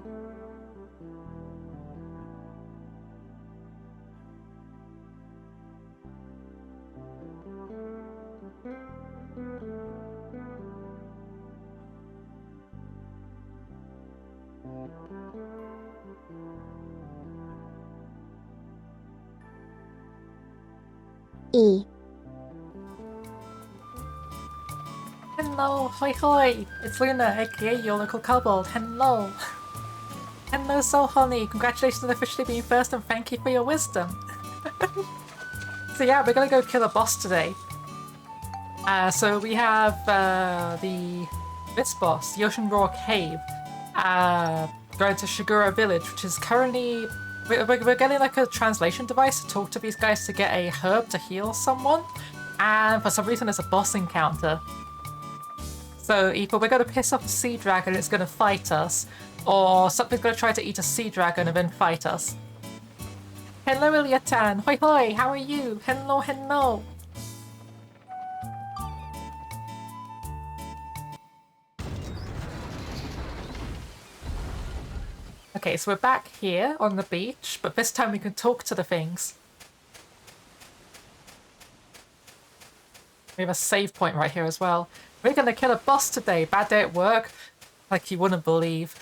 E. Hello, hoi hoi! It's Luna, aka your local kobold. Hello! Hello, so honey! Congratulations on officially being first and thank you for your wisdom! So yeah, we're gonna go kill a boss today. So we have this boss, the Ocean Roar Cave, going to Shigura Village, which is currently... We're getting like a translation device to talk to these guys to get a herb to heal someone, and for some reason there's a boss encounter. So either we're going to piss off a sea dragon and it's going to fight us, or something's going to try to eat a sea dragon and then fight us. Hello, Iliatan! Hoi hoi! How are you? Hello, hello! Okay, so we're back here on the beach, but this time we can talk to the things. We have a save point right here as well. We're gonna kill a boss today. Bad day at work? Like you wouldn't believe.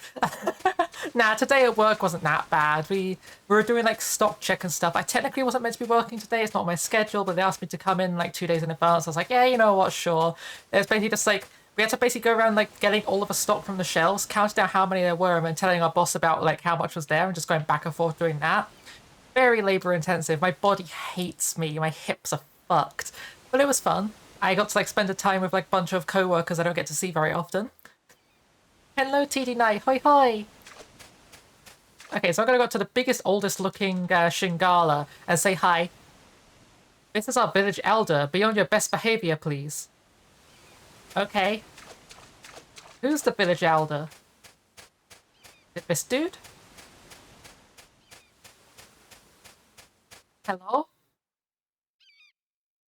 Nah, today at work wasn't that bad. We were doing like stock check and stuff. I technically wasn't meant to be working today. It's not my schedule, but they asked me to come in like 2 days in advance. I was like, yeah, you know what, sure. It's basically just like, we had to basically go around like getting all of the stock from the shelves, counting down how many there were, and then telling our boss about like how much was there and just going back and forth doing that. Very labor intensive. My body hates me. My hips are fucked. But it was fun. I got to like spend a time with like a bunch of co-workers I don't get to see very often. Hello, TD Knight. Hoi hoi! Okay, so I'm gonna go to the biggest, oldest looking Shingala and say hi. This is our village elder. Be on your best behavior, please. Okay. Who's the village elder? Is it this dude? Hello?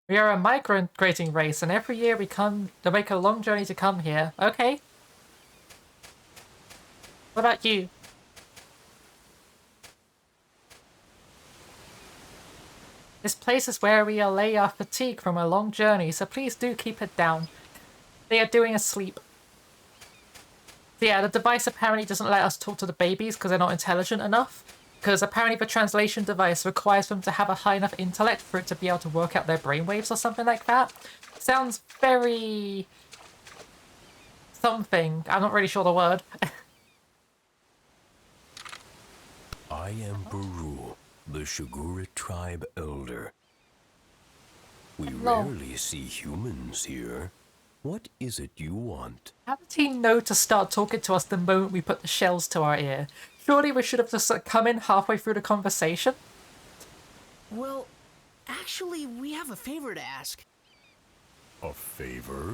We are a migrating race, and every year we come to make a long journey to come here. Okay. What about you? This place is where we allay our fatigue from a long journey, so please do keep it down. They are doing asleep. So yeah, the device apparently doesn't let us talk to the babies because they're not intelligent enough. Because apparently the translation device requires them to have a high enough intellect for it to be able to work out their brainwaves or something like that. Sounds very... something. I'm not really sure the word. I am Baru, the Shigura tribe elder. We rarely see humans here. What is it you want? How did he know to start talking to us the moment we put the shells to our ear? Surely we should have just come in halfway through the conversation? Well, actually, we have a favor to ask. A favor?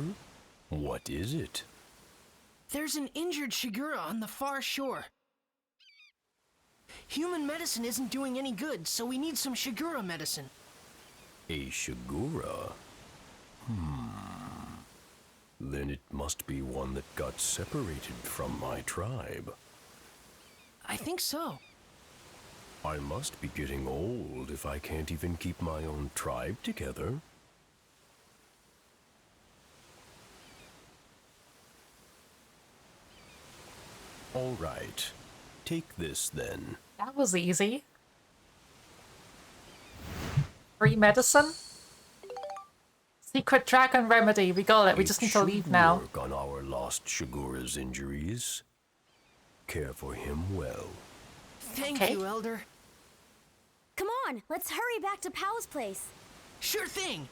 What is it? There's an injured Shigura on the far shore. Human medicine isn't doing any good, so we need some Shigura medicine. A Shigura? Then it must be one that got separated from my tribe. I think so. I must be getting old if I can't even keep my own tribe together. All right. Take this then. That was easy. Free medicine? Secret dragon remedy. We got it. We just need to leave now. Work on our lost Shigura's injuries. Care for him well. Thank you, Elder. Come on, let's hurry back to Pow's place. Sure thing.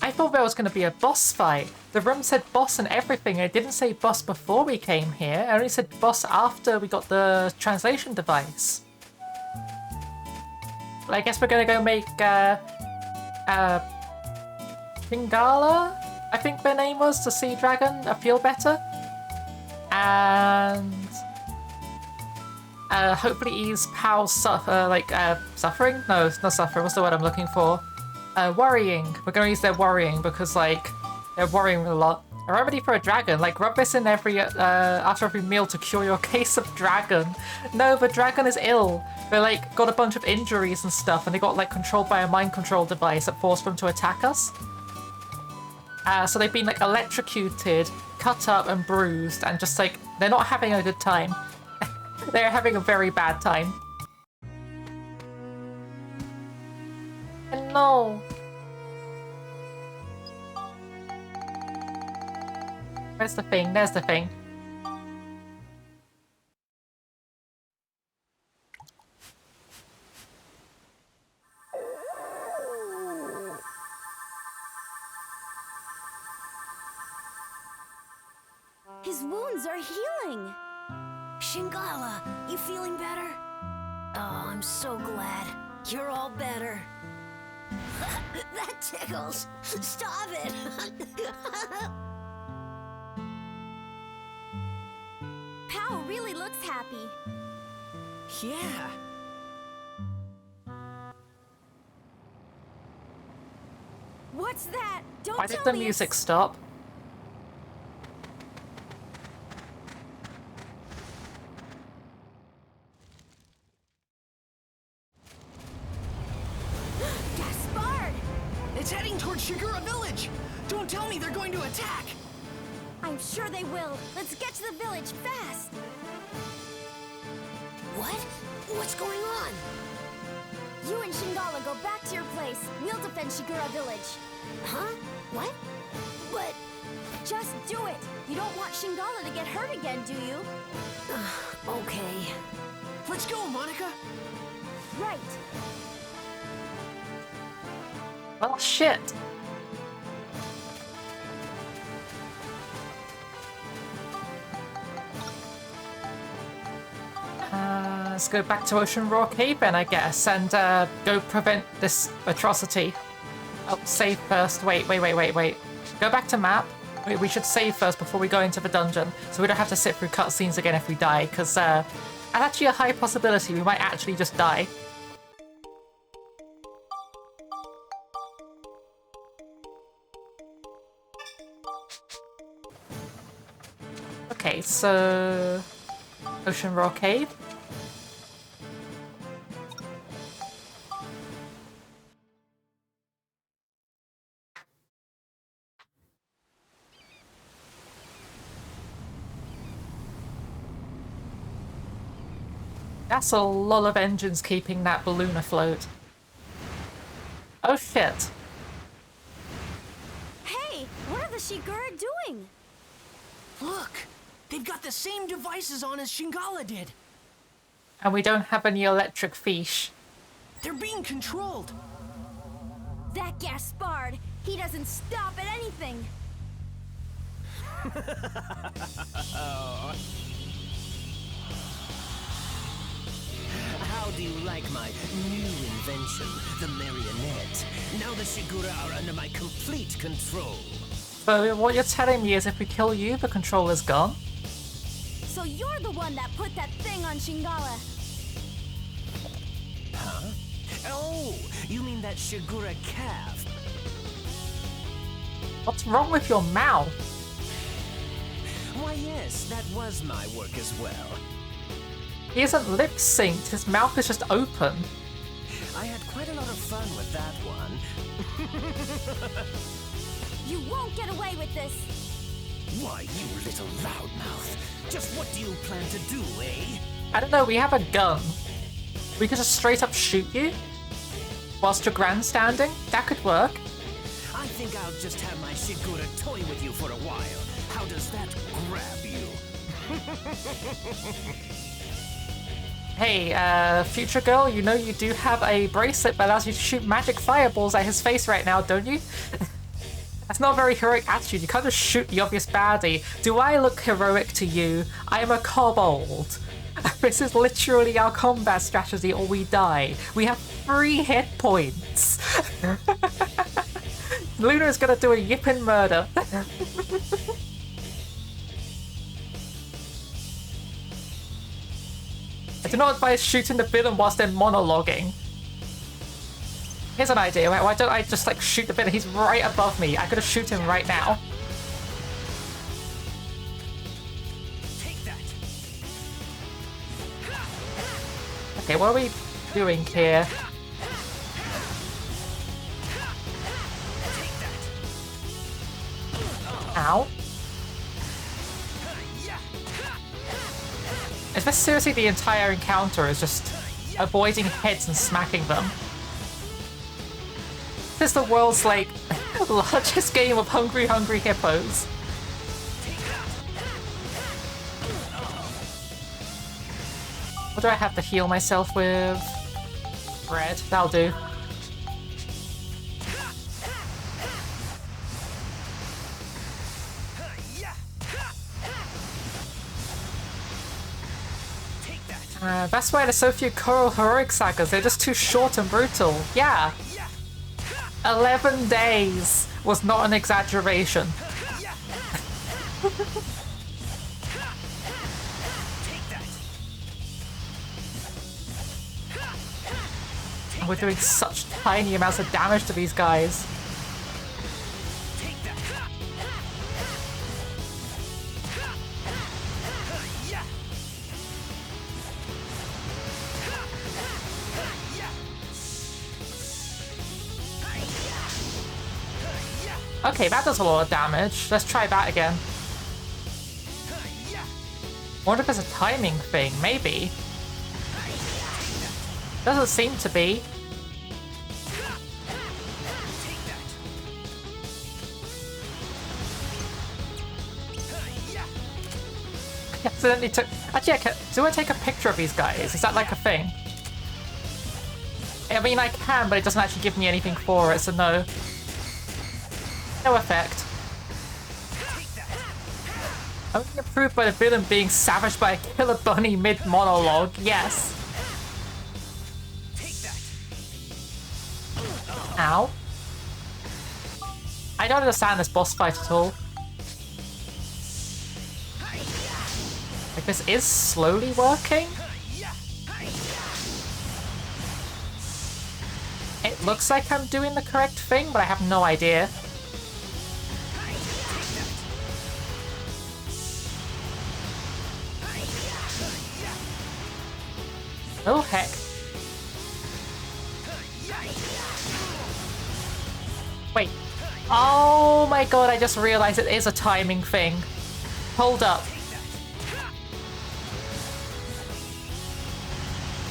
I thought there was going to be a boss fight. The room said boss and everything. It didn't say boss before we came here. It only said boss after we got the translation device. Well, I guess we're going to go make Pingala, I think their name was, the sea dragon, feel better. And hopefully ease Pow's suffering? No, it's not suffering. What's the word I'm looking for? Worrying. We're going to use their worrying because, like, they're worrying a lot. A remedy for a dragon, like rub this in every after every meal to cure your case of dragon. No, the dragon is ill. They like got a bunch of injuries and stuff, and they got like controlled by a mind control device that forced them to attack us. So they've been like electrocuted, cut up and bruised, and just like they're not having a good time. They're having a very bad time. No. Where's the thing? There's the thing. His wounds are healing. Shingala, you feeling better? Oh, I'm so glad. You're all better. That tickles. Stop it. Pow really looks happy. Yeah. What's that? Don't Why tell did the me music it's... stop? Gaspard! It's heading towards Shigura Village. Don't tell me they're going to attack. I'm sure they will. Let's get to the village fast. What? What's going on? You and Shingala go back to your place. We'll defend Shigura Village. Huh? What? But... Just do it. You don't want Shingala to get hurt again, do you? Okay. Let's go, Monica. Right. Well, shit. Let's go back to Ocean Roar Cave then, I guess, and go prevent this atrocity. Oh, save first. Wait. Go back to map. We should save first before we go into the dungeon, so we don't have to sit through cutscenes again if we die, because that's actually a high possibility we might actually just die. Okay, so... Ocean Roar Cave. That's a lot of engines keeping that balloon afloat. Oh shit. Hey, what are the Shigura doing? Look, they've got the same devices on as Shingala did. And we don't have any electric fish. They're being controlled. That Gaspard, he doesn't stop at anything. How do you like my new invention, the marionette? Now the Shigura are under my complete control. So what you're telling me is if we kill you, the controller's gone? So you're the one that put that thing on Shingala. Huh? Oh, you mean that Shigura calf? What's wrong with your mouth? Why yes, that was my work as well. He isn't lip synced, his mouth is just open. I had quite a lot of fun with that one. You won't get away with this. Why, you little loudmouth. Just what do you plan to do, eh? I don't know, we have a gun. We could just straight up shoot you whilst you're grandstanding. That could work. I think I'll just have my Shigura toy with you for a while. How does that grab you? Hey, future girl, you know you do have a bracelet that allows you to shoot magic fireballs at his face right now, don't you? That's not a very heroic attitude. You can't just shoot the obvious baddie. Do I look heroic to you? I am a kobold. This is literally our combat strategy or we die. We have 3 hit points. Luna is gonna do a yipping murder. I do not advise shooting the villain whilst they're monologuing. Here's an idea, why don't I just like shoot the villain? He's right above me. I could have shoot him right now. Okay, what are we doing here? Ow. Is this seriously the entire encounter is just avoiding heads and smacking them? This is the world's, like, largest game of hungry hippos. What do I have to heal myself with? Bread. That'll do. That's why there's so few Koro Heroic Sagas. They're just too short and brutal. Yeah. 11 days was not an exaggeration. We're doing such tiny amounts of damage to these guys. Okay, that does a lot of damage. Let's try that again. Wonder if it's a timing thing, maybe. Doesn't seem to be. I accidentally took... Actually, do I take a picture of these guys? Is that like a thing? I mean, I can, but it doesn't actually give me anything for it, so no. No effect. Only improved by the villain being savaged by a killer bunny mid-monologue. Yes. Ow. I don't understand this boss fight at all. Like, this is slowly working? It looks like I'm doing the correct thing, but I have no idea. Oh, heck. Wait. Oh my god, I just realized it is a timing thing. Hold up.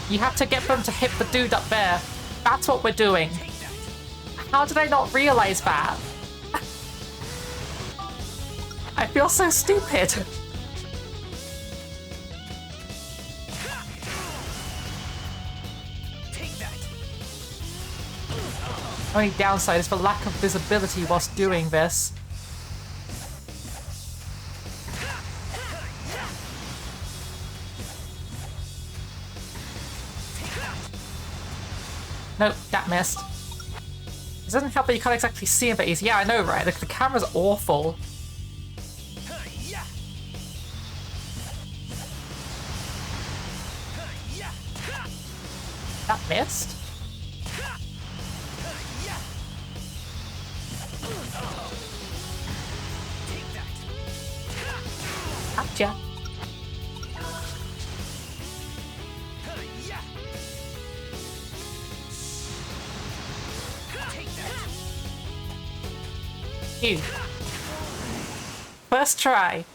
You have to get them to hit the dude up there. That's what we're doing. How did I not realize that? I feel so stupid. Only downside is the lack of visibility whilst doing this. Nope, that missed. It doesn't help that you can't exactly see him, but he's... Yeah, I know, right? The camera's awful. That missed? Gotcha. You. First try.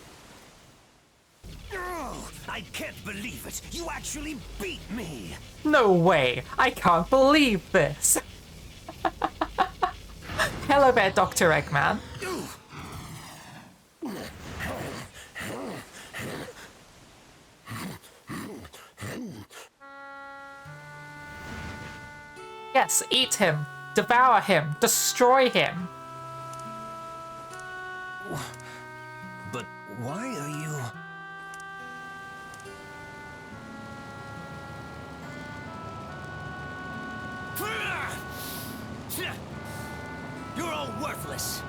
Oh, I can't believe it. You actually beat me. No way. I can't believe this. Hello there, Dr. Eggman. Yes, eat him. Devour him. Destroy him. But why are you... You're all worthless.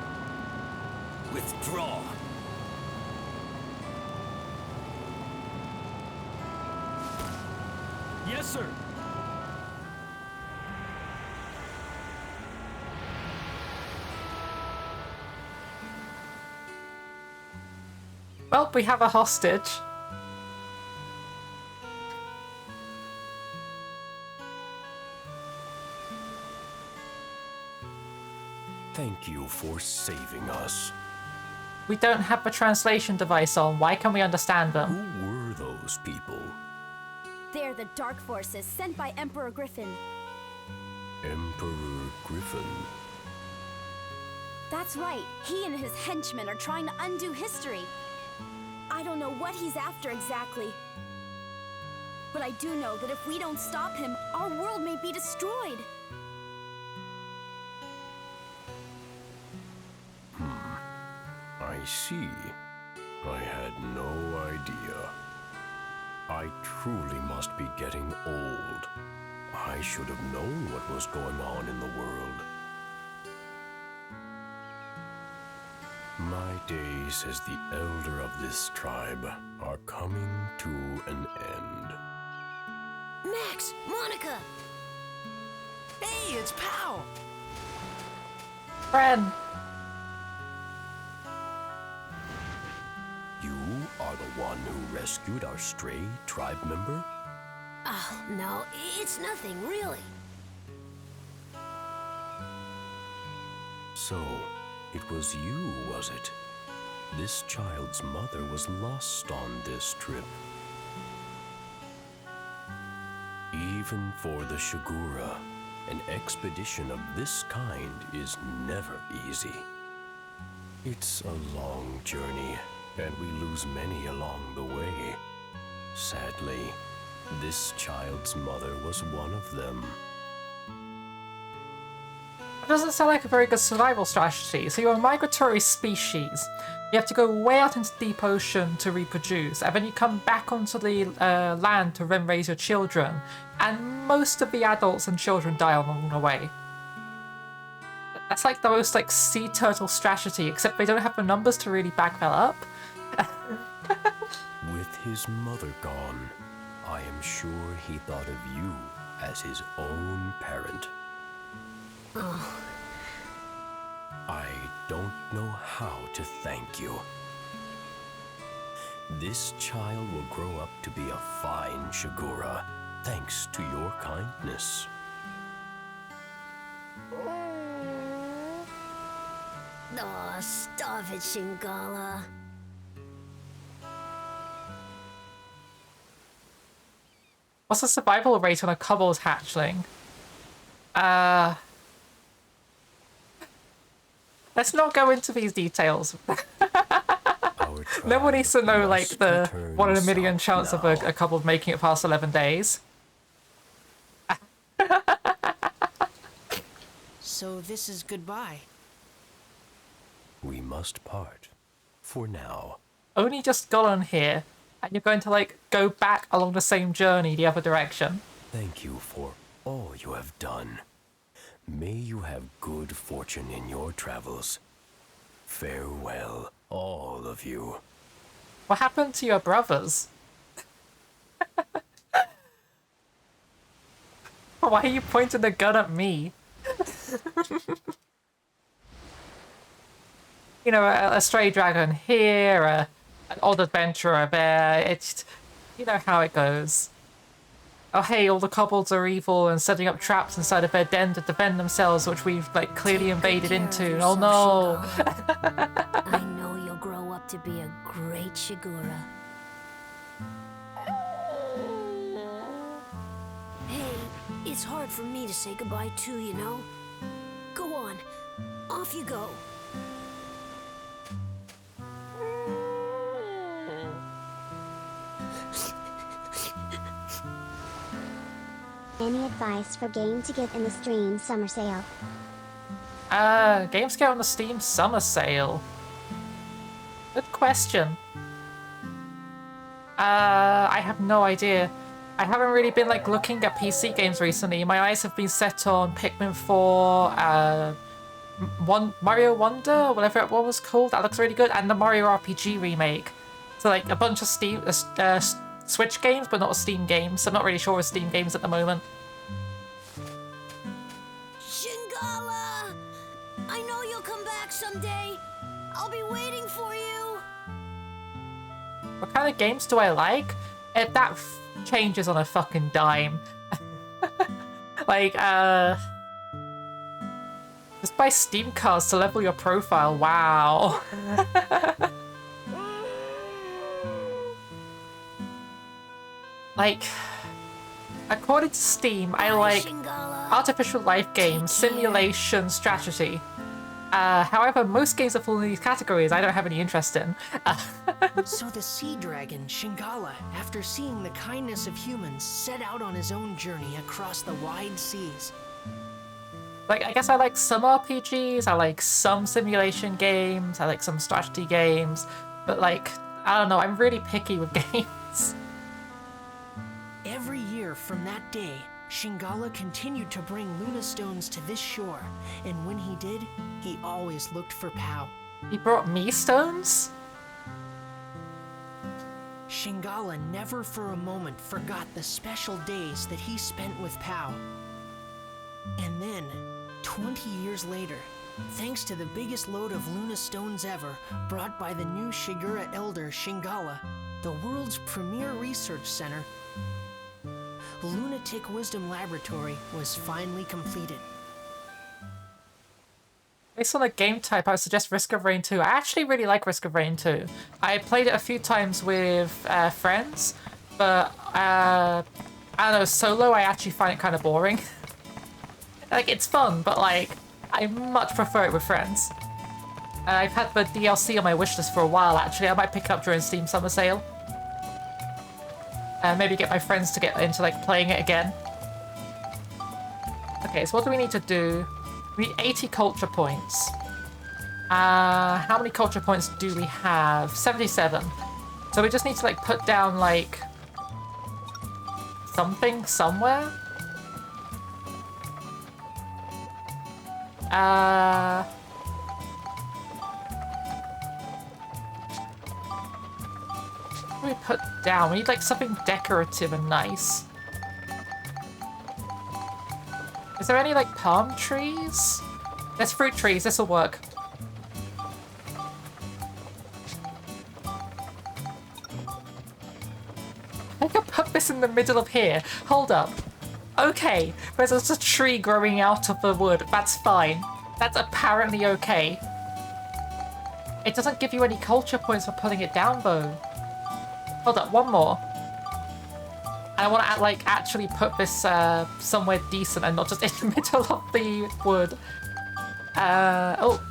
Withdraw. Yes, sir. Well, we have a hostage. Thank you for saving us. We don't have a translation device on. Why can we understand them? Who were those people? They're the Dark Forces sent by Emperor Griffin. Emperor Griffin. That's right. He and his henchmen are trying to undo history. I don't know what he's after exactly. But I do know that if we don't stop him, our world may be destroyed. I see. I had no idea. I truly must be getting old. I should have known what was going on in the world. My days as the elder of this tribe are coming to an end. Max, Monica! Hey, it's Pow! Friend. You are the one who rescued our stray tribe member? Oh, no, it's nothing, really. So, it was you, was it? This child's mother was lost on this trip. Even for the Shigura, an expedition of this kind is never easy. It's a long journey, and we lose many along the way. Sadly, this child's mother was one of them. It doesn't sound like a very good survival strategy. So you're a migratory species. You have to go way out into the deep ocean to reproduce, and then you come back onto the land to then raise your children. And most of the adults and children die along the way. That's like the most like sea turtle strategy, except they don't have the numbers to really back that up. With his mother gone, I am sure he thought of you as his own parent. I don't know how to thank you. This child will grow up to be a fine Shigura, thanks to your kindness. Aw, stop it, Shingala. What's the survival rate on a Kobold hatchling? Let's not go into these details. No one needs to know like the 1 in a million chance of a Kobold making it past 11 days. So this is goodbye. We must part, for now. Only just got on here, and you're going to like go back along the same journey the other direction. Thank you for all you have done. May you have good fortune in your travels. Farewell, all of you. What happened to your brothers? Why are you pointing the gun at me? You know, a stray dragon here, an odd adventurer there. It's, you know how it goes. Oh hey, all the kobolds are evil and setting up traps inside of their den to defend themselves, which we've like clearly invaded into. Oh no! I know you'll grow up to be a great Shigura. Hey, it's hard for me to say goodbye too, you know? Go on, off you go. Any advice for game to get in the Steam summer sale? Games go on the Steam summer sale. Good question. I have no idea. I haven't really been like looking at PC games recently. My eyes have been set on Pikmin 4, Mario Wonder, whatever it was called. That looks really good, and the Mario RPG remake. So like a bunch of Steam, Switch games, but not Steam games. I'm not really sure with Steam games at the moment. Shingala! I know you'll come back someday. I'll be waiting for you. What kind of games do I like? That changes on a fucking dime. Like, Just buy Steam cards to level your profile. Wow. Like, according to Steam, I like Shingala. artificial life games, simulation, strategy. However, most games that fall in these categories I don't have any interest in. So the sea dragon, Shingala, after seeing the kindness of humans, set out on his own journey across the wide seas. Like, I guess I like some RPGs, I like some simulation games, I like some strategy games, but like, I don't know, I'm really picky with games. Every year from that day, Shingala continued to bring Luna stones to this shore, and when he did, he always looked for Pao. He brought me stones? Shingala never for a moment forgot the special days that he spent with Pao. And then, 20 years later, thanks to the biggest load of Luna stones ever, brought by the new Shigura Elder Shingala, the world's premier research center, Lunatic Wisdom Laboratory, was finally completed. Based on the game type, I would suggest Risk of Rain 2. I actually really like Risk of Rain 2. I played it a few times with friends, but I don't know, solo I actually find it kind of boring. Like, it's fun, but like, I much prefer it with friends. I've had the DLC on my wishlist for a while actually. I might pick it up during Steam Summer Sale. Maybe get my friends to get into like playing it again. Okay, so what do we need to do? We need 80 culture points. How many culture points do we have? 77. So we just need to like put down like something somewhere. What do we put down? We need like something decorative and nice. Is there any like palm trees? There's fruit trees, this'll work. I can put this in the middle of here. Hold up. Okay, there's just a tree growing out of the wood. That's fine. That's apparently okay. It doesn't give you any culture points for putting it down though. Hold up, one more. I want to like actually put this somewhere decent and not just in the middle of the wood. Oh,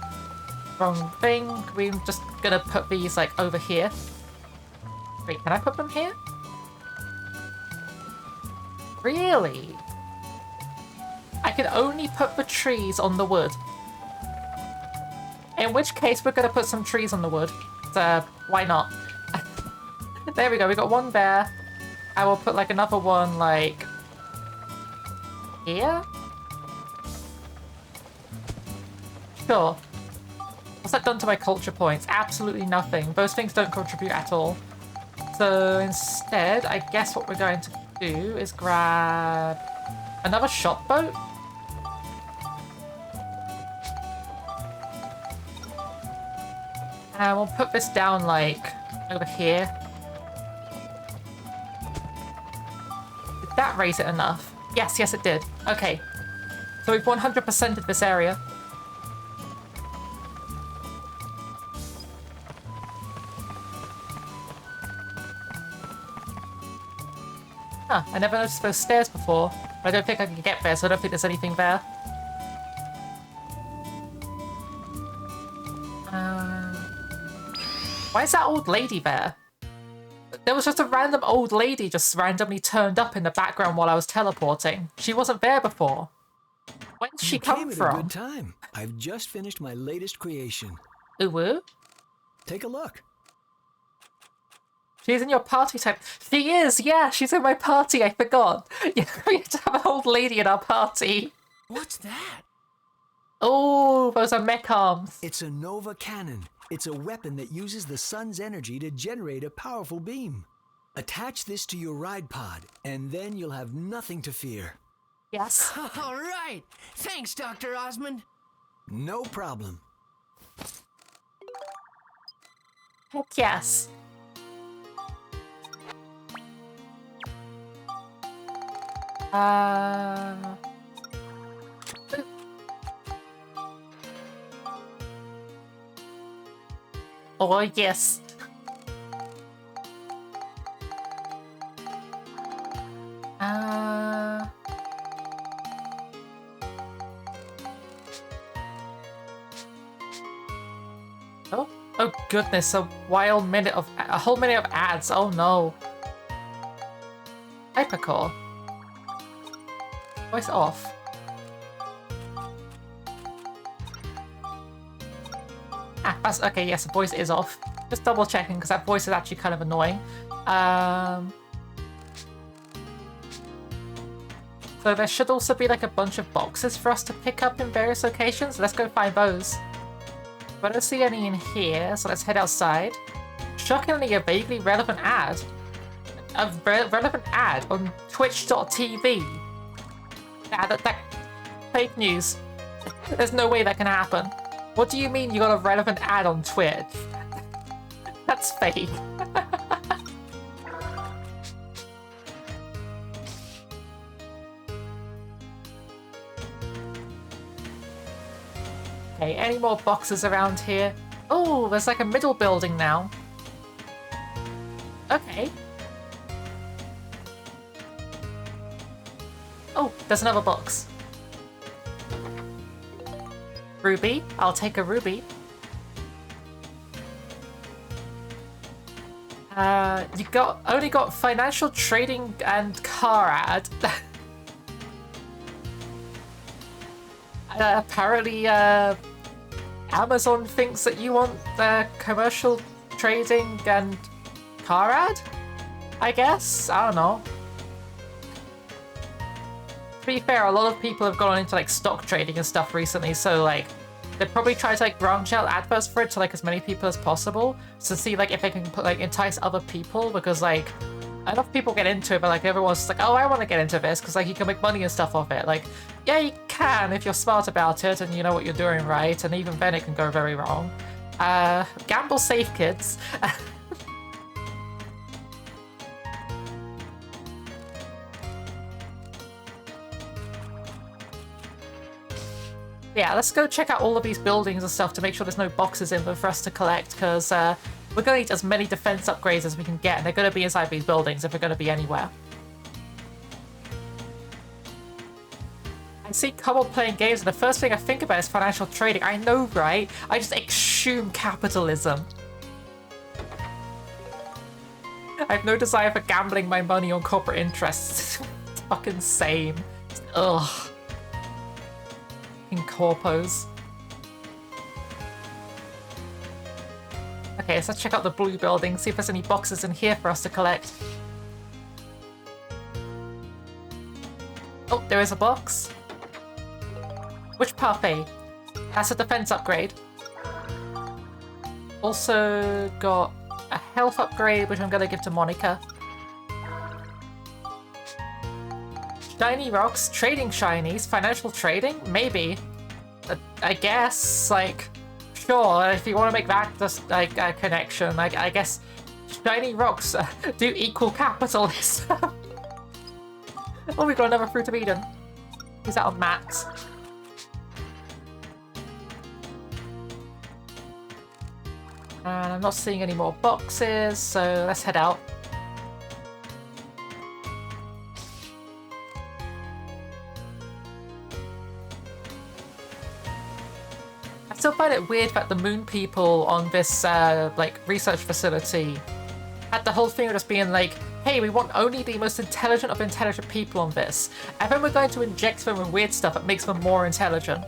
wrong thing. We're just gonna put these like over here. Wait, can I put them here? Really? I can only put the trees on the wood. In which case, we're gonna put some trees on the wood. So, why not? There we go, we got one there. I will put like another one like here? Sure. What's that done to my culture points? Absolutely nothing. Those things don't contribute at all. So instead, I guess what we're going to do is grab another shot boat. And we'll put this down like over here. Did that raise it enough? Yes, yes it did. Okay. So we've 100%ed this area. Huh, I never noticed those stairs before. But I don't think I can get there, so I don't think there's anything there. Why is that old lady there? There was just a random old lady just randomly turned up in the background while I was teleporting. She wasn't there before. Where did she come At a from? good time. I've just finished my latest creation. Uwu? Take a look. She's in your party type. She is, yeah, she's in my party, I forgot. Yeah, we have to have an old lady in our party. What's that? Oh, those are mech arms. It's a Nova Cannon. It's a weapon that uses the sun's energy to generate a powerful beam. Attach this to your ride pod, and then you'll have nothing to fear. Yes. All right. Thanks, Dr. Osmond. No problem. Heck yes. Oh, yes. Oh, oh goodness, a whole minute of ads. Oh no. Hypercore. Voice off. Ah, that's okay. Yes, the voice is off. Just double checking because that voice is actually kind of annoying. So there should also be like a bunch of boxes for us to pick up in various locations. Let's go find those. But I don't see any in here, so let's head outside. Shockingly, a vaguely relevant ad. A relevant ad on Twitch.tv. That fake news. There's no way that can happen. What do you mean you got a relevant ad on Twitch? That's fake. Okay, any more boxes around here? Oh, there's like a middle building now. Okay. Oh, there's another box. Ruby. I'll take a ruby. You only got financial trading and car ad. Apparently, Amazon thinks that you want commercial trading and car ad? I guess? I don't know. To be fair, a lot of people have gone into like stock trading and stuff recently, so like they probably try to like branch out adverts for it to like as many people as possible to see like if they can put, like entice other people, because like enough people get into it, but like everyone's just like, oh, I want to get into this because like you can make money and stuff off it. Like, yeah, you can if you're smart about it and you know what you're doing right, and even then it can go very wrong. Gamble safe, kids. Yeah, let's go check out all of these buildings and stuff to make sure there's no boxes in them for us to collect, because we're going to need as many defense upgrades as we can get, and they're going to be inside these buildings if we're going to be anywhere. I see Cobble playing games, and the first thing I think about is financial trading. I know, right? I just exhume capitalism. I have no desire for gambling my money on corporate interests. It's fucking same. Ugh. Corpos. Okay, so let's check out the blue building, see if there's any boxes in here for us to collect. Oh, there is a box. Which parfait? That's a defense upgrade. Also got a health upgrade, which I'm gonna give to Monica. Shiny rocks, trading shinies, financial trading? Maybe. I guess, like, sure, if you want to make that just, like, a connection, like, I guess shiny rocks do equal capitalism. Oh, we got another Fruit of Eden. Use that on Max. And I'm not seeing any more boxes, so let's head out. I still find it weird that the moon people on this like research facility had the whole thing of just being like, hey, we want only the most intelligent of intelligent people on this, and then we're going to inject them with weird stuff that makes them more intelligent.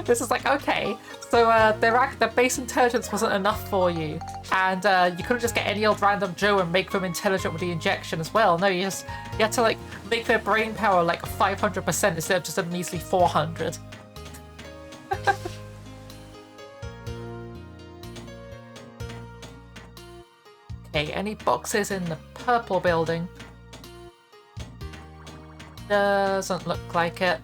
This is like, okay, so their base intelligence wasn't enough for you, and you couldn't just get any old random Joe and make them intelligent with the injection as well. No, you had to like make their brain power like 500% instead of just a measly 400. Okay, any boxes in the purple building? Doesn't look like it.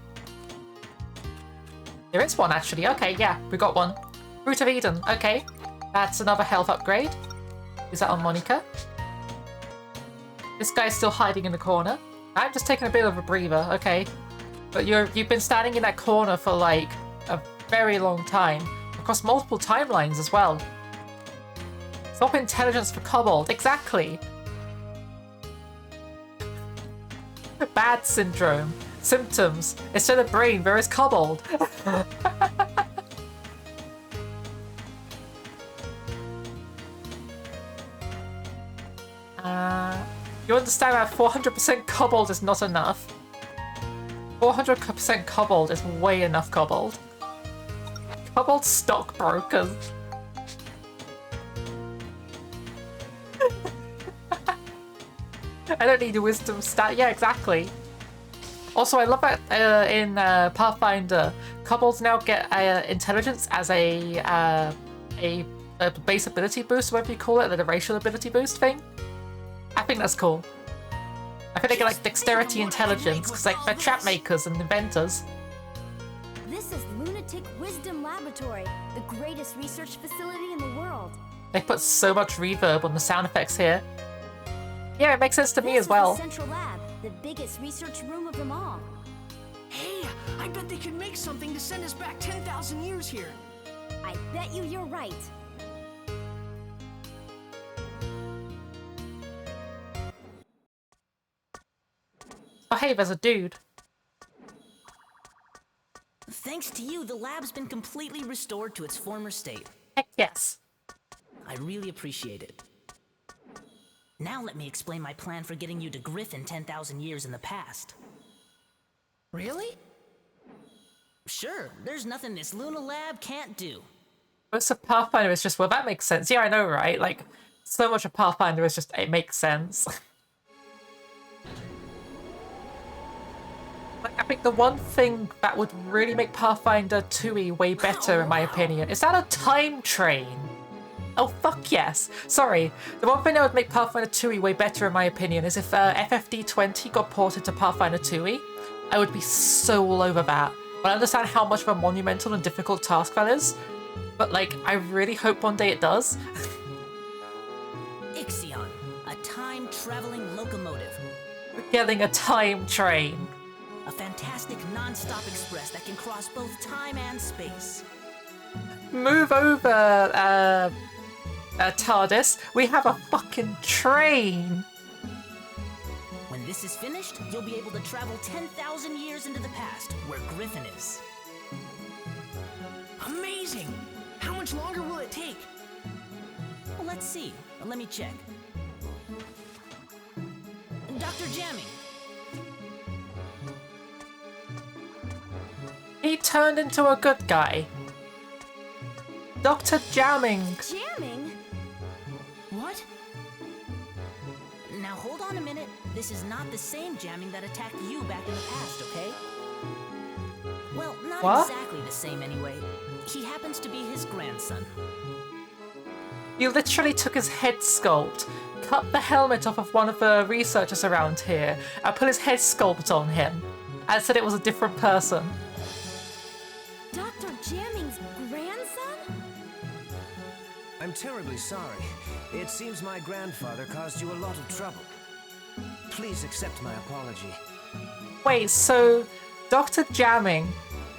There is one, actually. Okay, yeah, we got one. Fruit of Eden. Okay, that's another health upgrade. Is that on Monica? This guy's still hiding in the corner. I'm just taking a bit of a breather. Okay, but you've been standing in that corner for like a very long time. across multiple timelines as well. Swap intelligence for Kobold, exactly. Bad syndrome. Symptoms. Instead of brain, there is Kobold. You understand that 400% Kobold is not enough. 400% Kobold is way enough Kobold. Kobold stockbrokers. I don't need a wisdom stat. Yeah, exactly. Also, I love that in Pathfinder, Kobolds now get intelligence as a base ability boost, whatever you call it, the racial ability boost thing. I think that's cool. I think they get like dexterity intelligence because like they're trap makers and inventors. This is Lunatic Wisdom Laboratory, the greatest research facility in the world. They put so much reverb on the sound effects here. Yeah, it makes sense to me as well. This is the Central Lab, the biggest research room of them all. Hey, I bet they could make something to send us back 10,000 years here. I bet you're right. Oh hey, there's a dude. Thanks to you, the lab's been completely restored to its former state. Heck yes. I really appreciate it. Now let me explain my plan for getting you to Griffin 10,000 years in the past. Really? Sure, there's nothing this Luna Lab can't do. Most of Pathfinder is just, well, that makes sense. Yeah, I know, right? Like, so much of Pathfinder is just, it makes sense. Like, I think the one thing that would really make Pathfinder 2e way better, in my opinion, is that a time train. Oh, fuck yes. Sorry. The one thing that would make Pathfinder 2e way better, in my opinion, is if FFD20 got ported to Pathfinder 2e. I would be so all over that. But I understand how much of a monumental and difficult task that is. But, like, I really hope one day it does. Ixion, a time-traveling locomotive. We're getting a time train. A fantastic non-stop express that can cross both time and space. Move over, TARDIS. We have a fucking train. When this is finished, you'll be able to travel 10,000 years into the past, where Griffin is. Amazing! How much longer will it take? Well, let's see. Let me check. Dr. Jamming. He turned into a good guy. Dr. Jamming. Jamming? What? Now hold on a minute. This is not the same jamming that attacked you back in the past, okay? Well, not What? exactly the same anyway. He happens to be his grandson. You literally took his head sculpt, cut the helmet off of one of the researchers around here, and put his head sculpt on him, and said it was a different person. Dr. Jamming's grandson? I'm terribly sorry. It seems my grandfather caused you a lot of trouble. Please accept my apology. Wait, so Dr. Jamming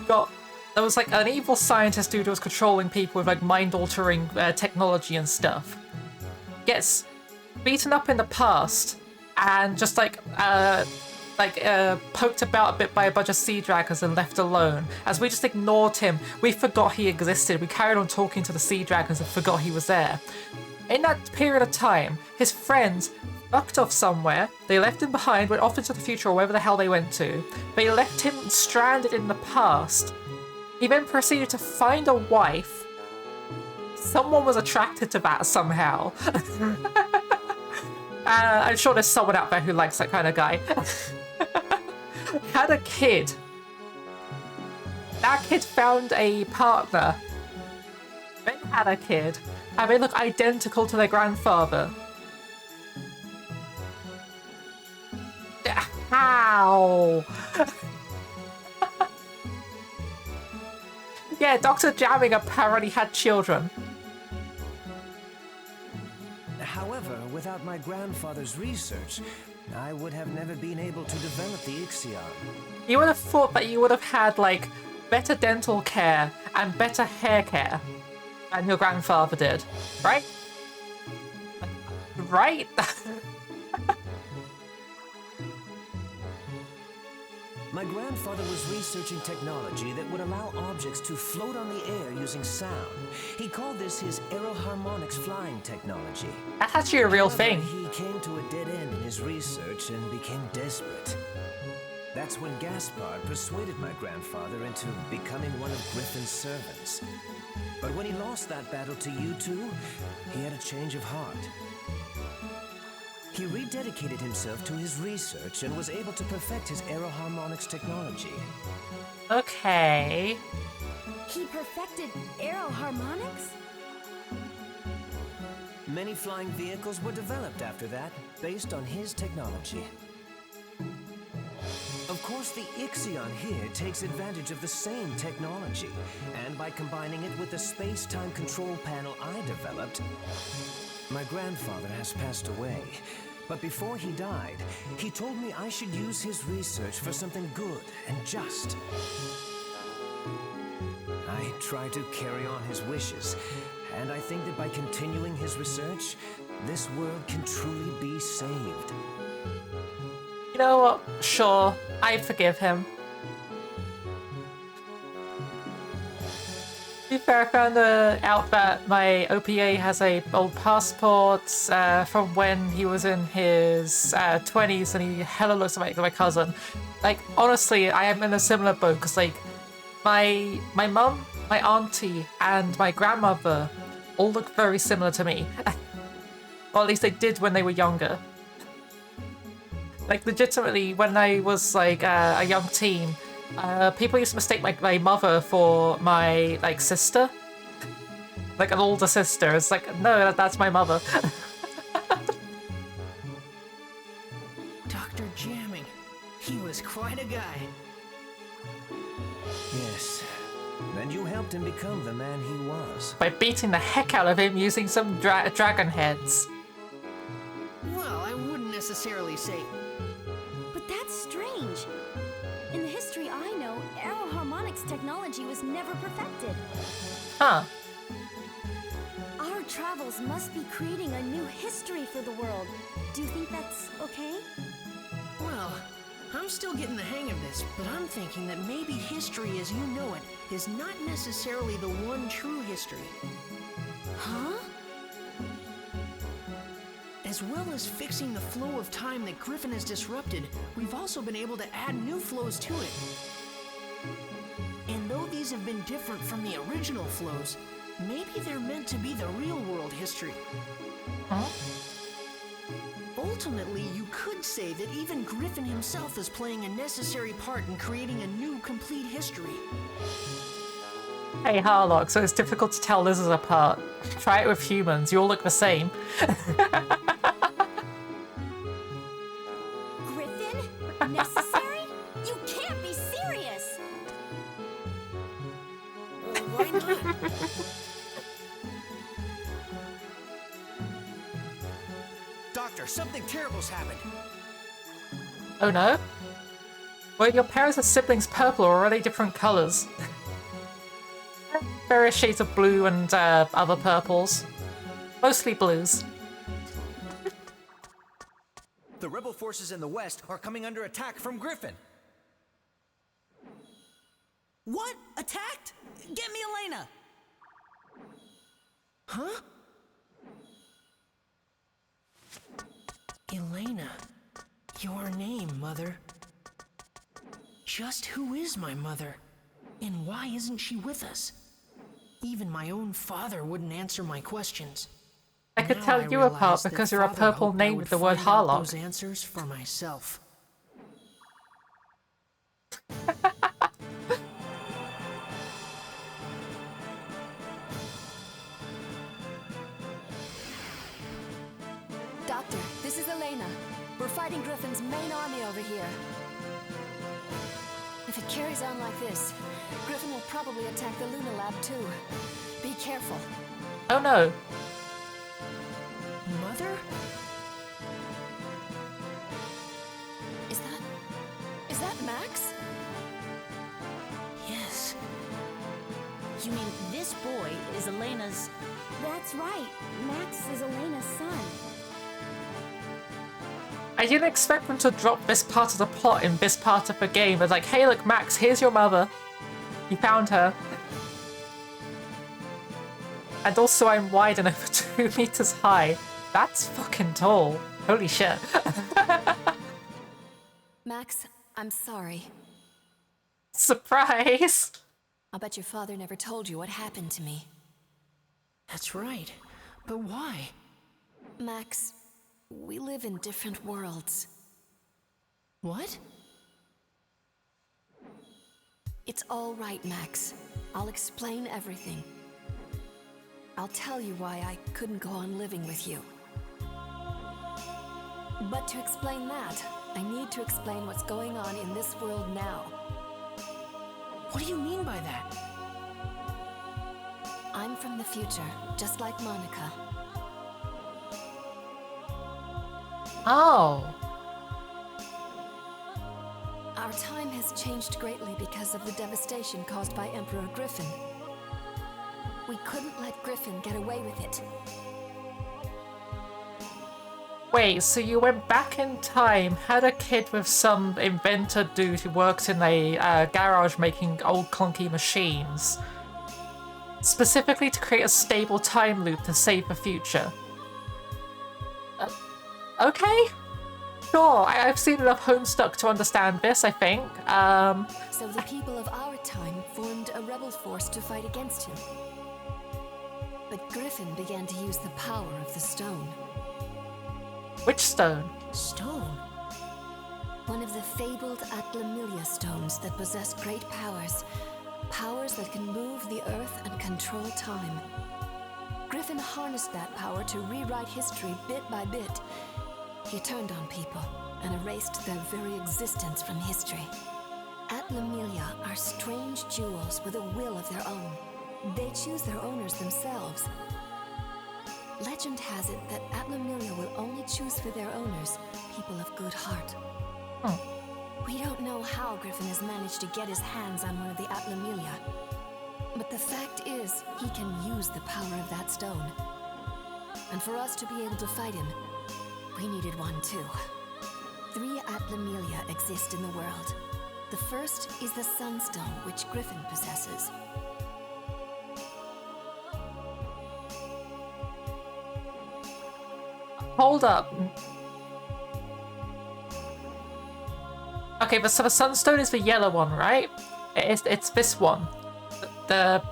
got... There was like an evil scientist dude who was controlling people with like mind-altering technology and stuff. Gets beaten up in the past and just poked about a bit by a bunch of sea dragons and left alone. As we just ignored him, we forgot he existed. We carried on talking to the sea dragons and forgot he was there. In that period of time, his friends fucked off somewhere. They left him behind, went off into the future or wherever the hell they went to. They left him stranded in the past. He then proceeded to find a wife. Someone was attracted to that somehow. I'm sure there's someone out there who likes that kind of guy. Had a kid. That kid found a partner. Then had a kid. And they look identical to their grandfather. How? Yeah, Dr. Jamming apparently had children. However, without my grandfather's research, I would have never been able to develop the Ixion. You would have thought that you would have had, like, better dental care and better hair care. And your grandfather did, right? Right? My grandfather was researching technology that would allow objects to float on the air using sound. He called this his aeroharmonics flying technology. That's actually a real thing. He came to a dead end in his research and became desperate. That's when Gaspard persuaded my grandfather into becoming one of Griffin's servants. But when he lost that battle to you two, he had a change of heart. He rededicated himself to his research and was able to perfect his aeroharmonics technology. Okay. He perfected aeroharmonics? Many flying vehicles were developed after that, based on his technology. Of course, the Ixion here takes advantage of the same technology, and by combining it with the space-time control panel I developed, my grandfather has passed away. But before he died, he told me I should use his research for something good and just. I try to carry on his wishes, and I think that by continuing his research, this world can truly be saved. You know what? Sure, I forgive him. To be fair, I found out that my OPA has a old passport from when he was in his 20s, and he hella looks like my cousin. Like, honestly, I am in a similar boat, because, like, my mum, my auntie, and my grandmother all look very similar to me. Or at least they did when they were younger. Like, legitimately, when I was, like, a young teen, people used to mistake my mother for my, like, sister. Like, an older sister. It's like, no, that's my mother. Dr. Jamming. He was quite a guy. Yes, and you helped him become the man he was. By beating the heck out of him using some dragon heads. Well, I wouldn't necessarily say. But that's strange. In the history I know, aeroharmonics technology was never perfected. Huh. Our travels must be creating a new history for the world. Do you think that's okay? Well, I'm still getting the hang of this, but I'm thinking that maybe history as you know it is not necessarily the one true history. Huh? As well as fixing the flow of time that Griffin has disrupted, we've also been able to add new flows to it. And though these have been different from the original flows, maybe they're meant to be the real world history. Huh? Ultimately, you could say that even Griffin himself is playing a necessary part in creating a new, complete history. Hey, Harlock, so it's difficult to tell lizards apart. Try it with humans, you all look the same. Griffin? Necessary? You can't be serious! Why not? Doctor, something terrible's happened. Oh no? Well, your parents' siblings purple are already different colours. Various shades of blue and other purples. Mostly blues. The rebel forces in the west are coming under attack from Griffin. What? Attacked? Get me Elena! Huh? Elena. Your name, Mother. Just who is my mother? And why isn't she with us? Even my own father wouldn't answer my questions. I could Now tell I you apart realize that because you're a Father purple hoped I name would with the word find out Harlock. those answers for myself. Doctor, this is Elena. We're fighting Griffin's main army over here. If it carries on like this, Griffin will probably attack the Luna Lab too. Be careful. Oh no. Mother? Is that Max? Yes. You mean this This boy is Elena's... That's right. Max is Elena's son. I didn't expect them to drop this part of the plot in this part of the game. It's like, hey, look, Max, here's your mother. You found her. And also, I'm wide and over 2 meters high. That's fucking tall. Holy shit. Max, I'm sorry. Surprise! I'll bet your father never told you what happened to me. That's right. But why? Max, we live in different worlds. What? It's all right, Max. I'll explain everything. I'll tell you why I couldn't go on living with you. But to explain that, I need to explain what's going on in this world now. What do you mean by that? I'm from the future, just like Monica. Oh. Our time has changed greatly because of the devastation caused by Emperor Griffin. We couldn't let Griffin get away with it. Wait, so you went back in time, had a kid with some inventor dude who works in a garage making old clunky machines, specifically to create a stable time loop to save the future. Okay? Sure, I've seen enough Homestuck to understand this, I think. So the people of our time formed a rebel force to fight against him. But Griffin began to use the power of the stone. Which stone? Stone? One of the fabled Atlamilia stones that possess great powers. Powers that can move the earth and control time. Griffin harnessed that power to rewrite history bit by bit. He turned on people and erased their very existence from history. Atlamilia are strange jewels with a will of their own. They choose their owners themselves. Legend has it that Atlamilia will only choose for their owners people of good heart. We don't know how Griffin has managed to get his hands on one of the Atlamilia. But the fact is, he can use the power of that stone. And for us to be able to fight him, we needed one too. 3 Atlamilia exist in the world. The first is the Sunstone, which Griffin possesses. Hold up. Okay, but so the Sunstone is the yellow one, right? It's this one. The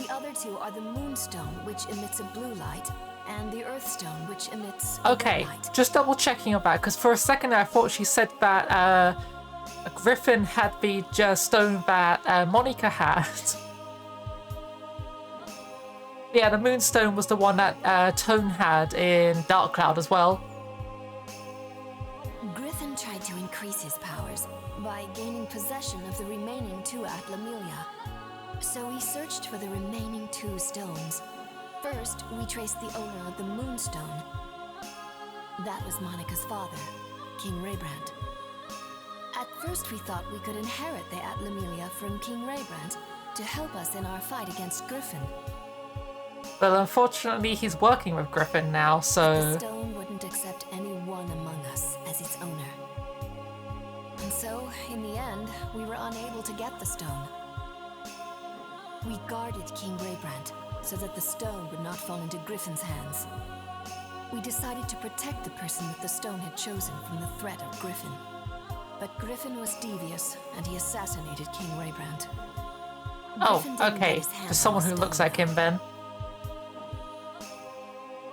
other 2 are the Moonstone, which emits a blue light, and the Earthstone, which emits a okay, red light. just double checking about, because for a second I thought she said that Griffin had the stone that Monica had. Yeah, the Moonstone was the one that Tone had in Dark Cloud as well. Griffin tried to increase his powers by gaining possession of the remaining 2 Atlamilia. So he searched for the remaining 2 stones. First, we traced the owner of the Moonstone. That was Monica's father, King Raybrand. At first we thought we could inherit the Atlamilia from King Raybrand to help us in our fight against Griffin. But unfortunately he's working with Griffin now, so... The stone wouldn't accept anyone among us as its owner. And so, in the end, we were unable to get the stone. We guarded King Raybrand so that the stone would not fall into Griffin's hands. We decided to protect the person that the stone had chosen from the threat of Griffin. But Griffin was devious, and he assassinated King Raybrand. Griffin didn't get okay. his hands Just someone on who the looks stone. like him then.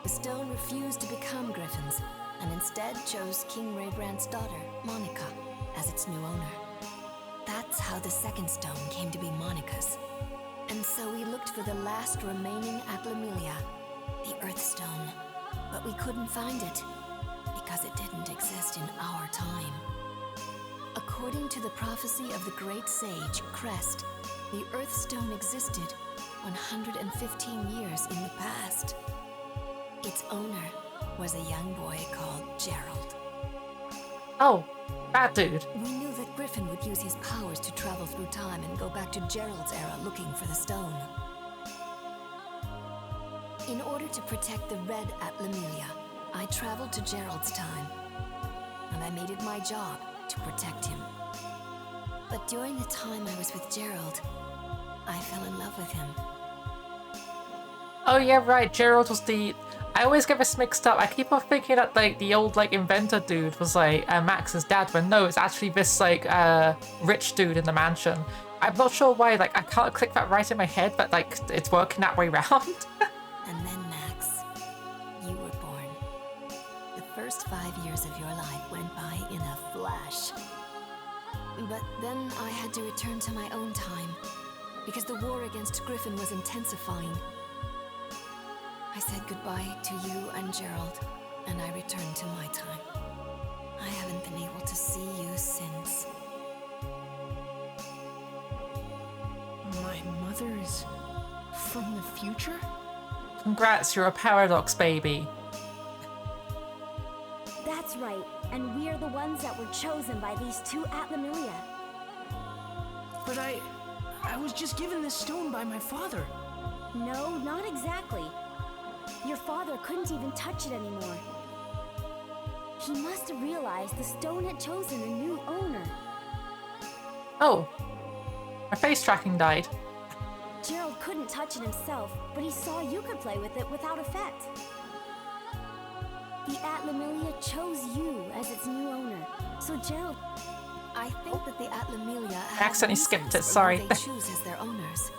The stone refused to become Griffin's, and instead chose King Raybrand's daughter, Monica, as its new owner. That's how the second stone came to be Monica's. And so we looked for the last remaining Atlamilia, the Earthstone. But we couldn't find it, because it didn't exist in our time. According to the prophecy of the great sage, Crest, the Earthstone existed 115 years in the past. Its owner was a young boy called Gerald. Oh, that dude. We knew that Griffin would use his powers to travel through time and go back to Gerald's era looking for the stone. In order to protect the Red Atlamillia, I traveled to Gerald's time. And I made it my job to protect him. But during the time I was with Gerald, I fell in love with him. Oh yeah, right. Gerald was the. I always get this mixed up. I keep on thinking that like the old like inventor dude was like Max's dad, when no, it's actually this like rich dude in the mansion. I'm not sure why. Like I can't click that right in my head, but like it's working that way round. And then, Max, you were born. The first 5 years of your life went by in a flash. But then I had to return to my own time, because the war against Griffin was intensifying. I said goodbye to you and Gerald, and I returned to my time. I haven't been able to see you since. My mother is from the future? Congrats, you're a paradox baby. That's right, and we are the ones that were chosen by these two Atlamillia. But I was just given this stone by my father. No, not exactly. Your father couldn't even touch it anymore. He must have realized the stone had chosen a new owner. Oh, my face tracking died. Gerald couldn't touch it himself, but he saw you could play with it without effect. The Atlamillia chose you as its new owner, so Gerald... I think that the Atlamillia have accidentally skipped it, reasons for sorry. who they choose as their owners.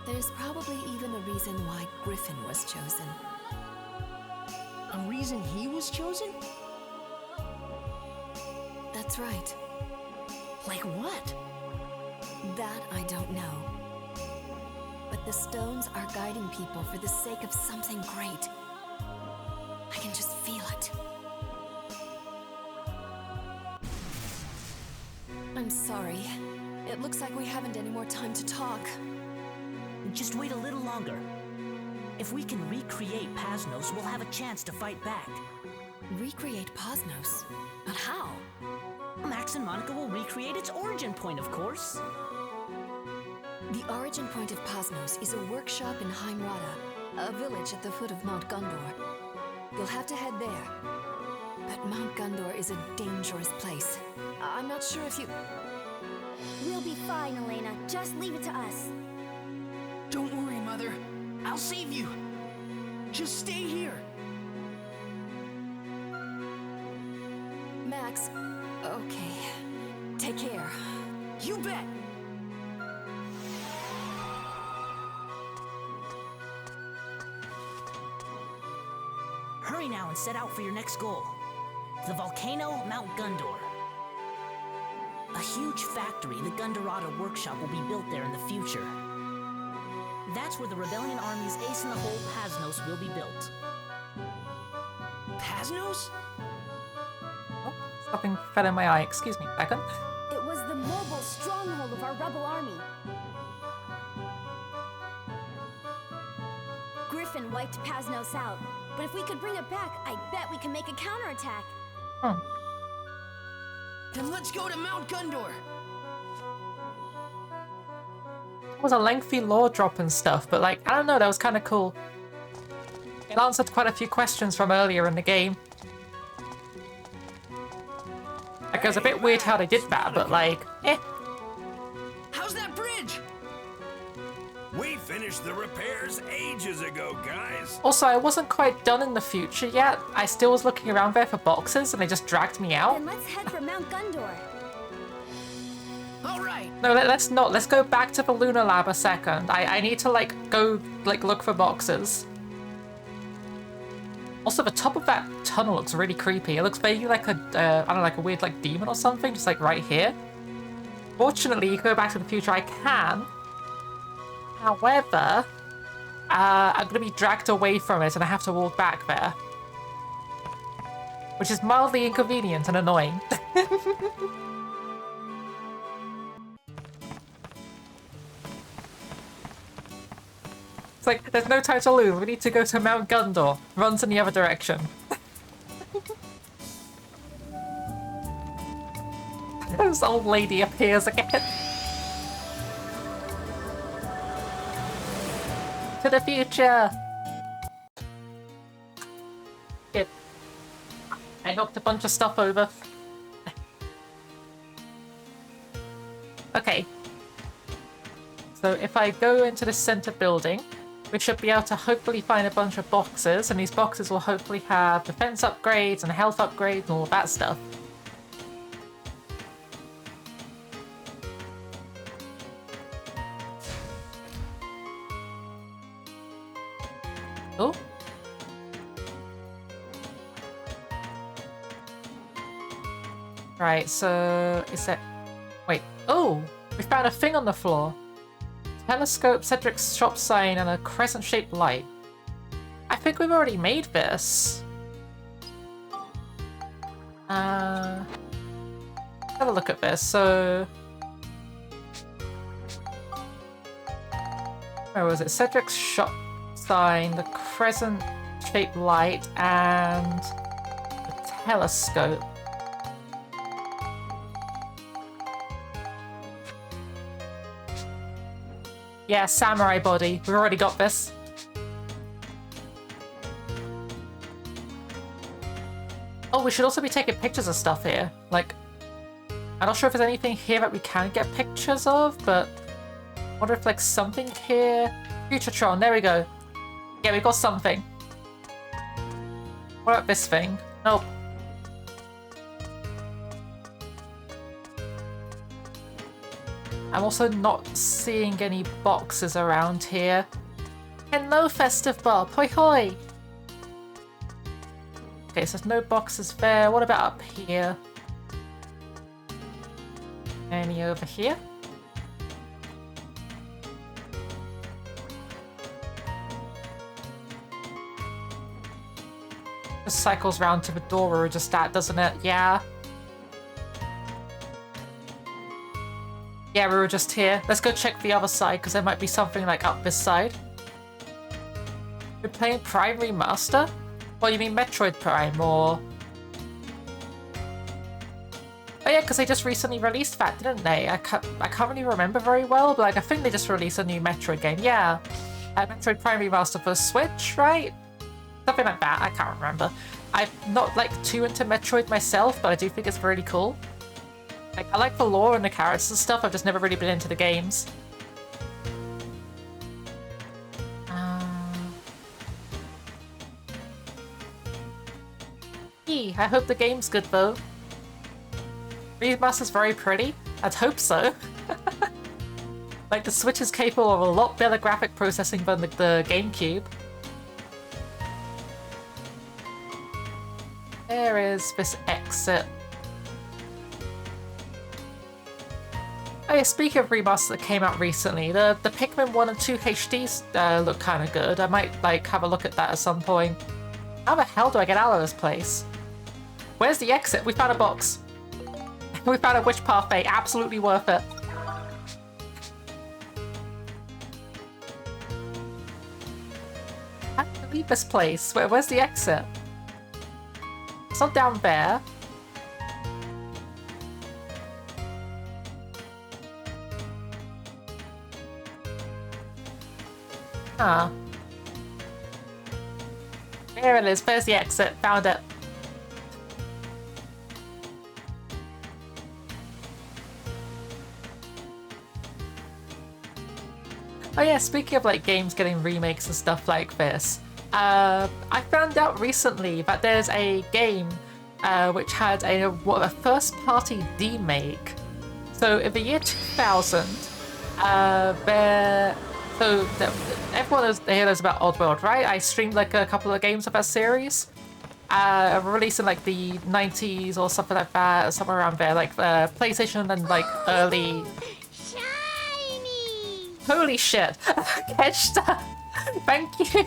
There's probably even a reason why Griffin was chosen. A reason he was chosen? That's right. Like what? That I don't know. But the stones are guiding people for the sake of something great. I can just feel it. I'm sorry. It looks like we haven't any more time to talk. Just wait a little longer. If we can recreate Pasnos, we'll have a chance to fight back. Recreate Pasnos? But how? Max and Monica will recreate its origin point, of course. The origin point of Pasnos is a workshop in Heimrada, a village at the foot of Mount Gundor. You'll have to head there. But Mount Gundor is a dangerous place. I'm not sure if you... We'll be fine, Elena. Just leave it to us. Don't worry, Mother. I'll save you. Just stay here. Max, okay. Take care. You bet. Hurry now and set out for your next goal. The volcano, Mount Gundor. A huge factory, the Gundorada workshop, will be built there in the future. That's where the Rebellion Army's ace in the hole, Pasnos, will be built. Pasnos? Oh, something fell in my eye. Excuse me, second. It was the mobile stronghold of our rebel army. Griffin wiped Pasnos out, but if we could bring it back, I bet we can make a counterattack. Then let's go to Mount Gundor. It was a lengthy lore drop and stuff, but like, I don't know, that was kind of cool. It answered quite a few questions from earlier in the game. Like, it was a bit weird how they did that, but like, How's that bridge? We finished the repairs ages ago, guys. Also, I wasn't quite done in the future yet. I still was looking around there for boxes, and they just dragged me out. Then let's head for Mount Gundor. All right. No, let's not. Let's go back to the Lunar Lab a second. I need to, like, go, like, look for boxes. Also, the top of that tunnel looks really creepy. It looks maybe like a, I don't know, like a weird, like, demon or something, just, like, right here. Fortunately, you go back to the future, I can. However, I'm going to be dragged away from it, and I have to walk back there. Which is mildly inconvenient and annoying. It's like, there's no time to lose. We need to go to Mount Gundor. Runs in the other direction. This old lady appears again. to the future! Good. I knocked a bunch of stuff over. Okay. So if I go into the center building, we should be able to hopefully find a bunch of boxes, and these boxes will hopefully have defense upgrades and health upgrades and all that stuff. Oh. Right, so is that... Wait. Oh! We found a thing on the floor. Telescope, Cedric's shop sign, and a crescent-shaped light. I think we've already made this. Have a look at this. So... where was it? Cedric's shop sign, the crescent-shaped light, and the telescope. Yeah, samurai body. We've already got this. Oh, we should also be taking pictures of stuff here. Like, I'm not sure if there's anything here that we can get pictures of, but I wonder if, like, something here... Futuretron, there we go. Yeah, we got something. What about this thing? Nope. I'm also not seeing any boxes around here. Hello, Festive Bob. Hoi hoi! Okay, so there's no boxes there. What about up here? Any over here? Just cycles round to the door where we're just at, doesn't it? Yeah. Yeah, we were just here. Let's go check the other side, because there might be something, like, up this side. We're playing Prime Remaster? Well, you mean Metroid Prime, or... Oh yeah, because they just recently released that, didn't they? I can't really remember very well, but, like, I think they just released a new Metroid game. Yeah. Metroid Prime Remaster for Switch, right? Something like that. I can't remember. I'm not, like, too into Metroid myself, but I do think it's really cool. Like, I like the lore and the characters and stuff, I've just never really been into the games. I hope the game's good though. Remaster's very pretty. I'd hope so. Like, the Switch is capable of a lot better graphic processing than the GameCube. There is this exit. Oh yeah, speaking of remasters that came out recently, the Pikmin 1 and 2 HDs look kind of good. I might, like, have a look at that at some point. How the hell do I get out of this place? Where's the exit? We found a box. We found a witch parfait. Absolutely worth it. How do I leave this place? Where's the exit? It's not down there. Huh. There it is. There's the exit. Found it. Oh yeah, speaking of, like, games getting remakes and stuff like this, I found out recently that there's a game which had a first-party remake. So in the year 2000, everyone here knows about Oddworld, right? I streamed, like, a couple of games of that series. Released in, like, the 90s or something like that, or somewhere around there, like PlayStation and, like, early... Holy shit! Keshta! Thank you!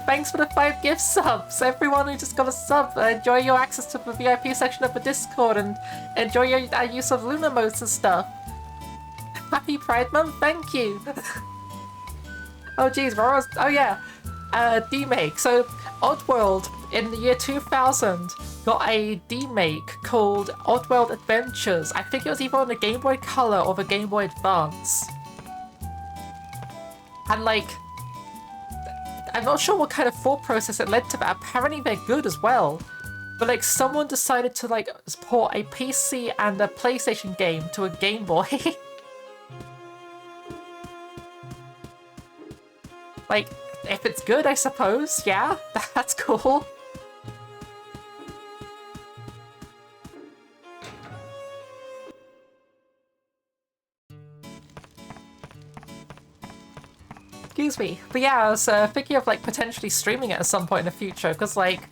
Thanks for the 5 gift subs! Everyone who just got a sub, enjoy your access to the VIP section of the Discord and enjoy your use of Luna modes and stuff. Happy Pride Month, thank you! Oh geez, oh yeah! D-make. So, Oddworld in the year 2000 got a D-make called Oddworld Adventures. I think it was either on the Game Boy Color or the Game Boy Advance. And, like, I'm not sure what kind of thought process it led to, but apparently they're good as well. But like someone decided to like port a PC and a PlayStation game to a Game Boy. Like, if it's good, I suppose, yeah, that's cool. Excuse me. But yeah, I was thinking of like potentially streaming it at some point in the future, because like,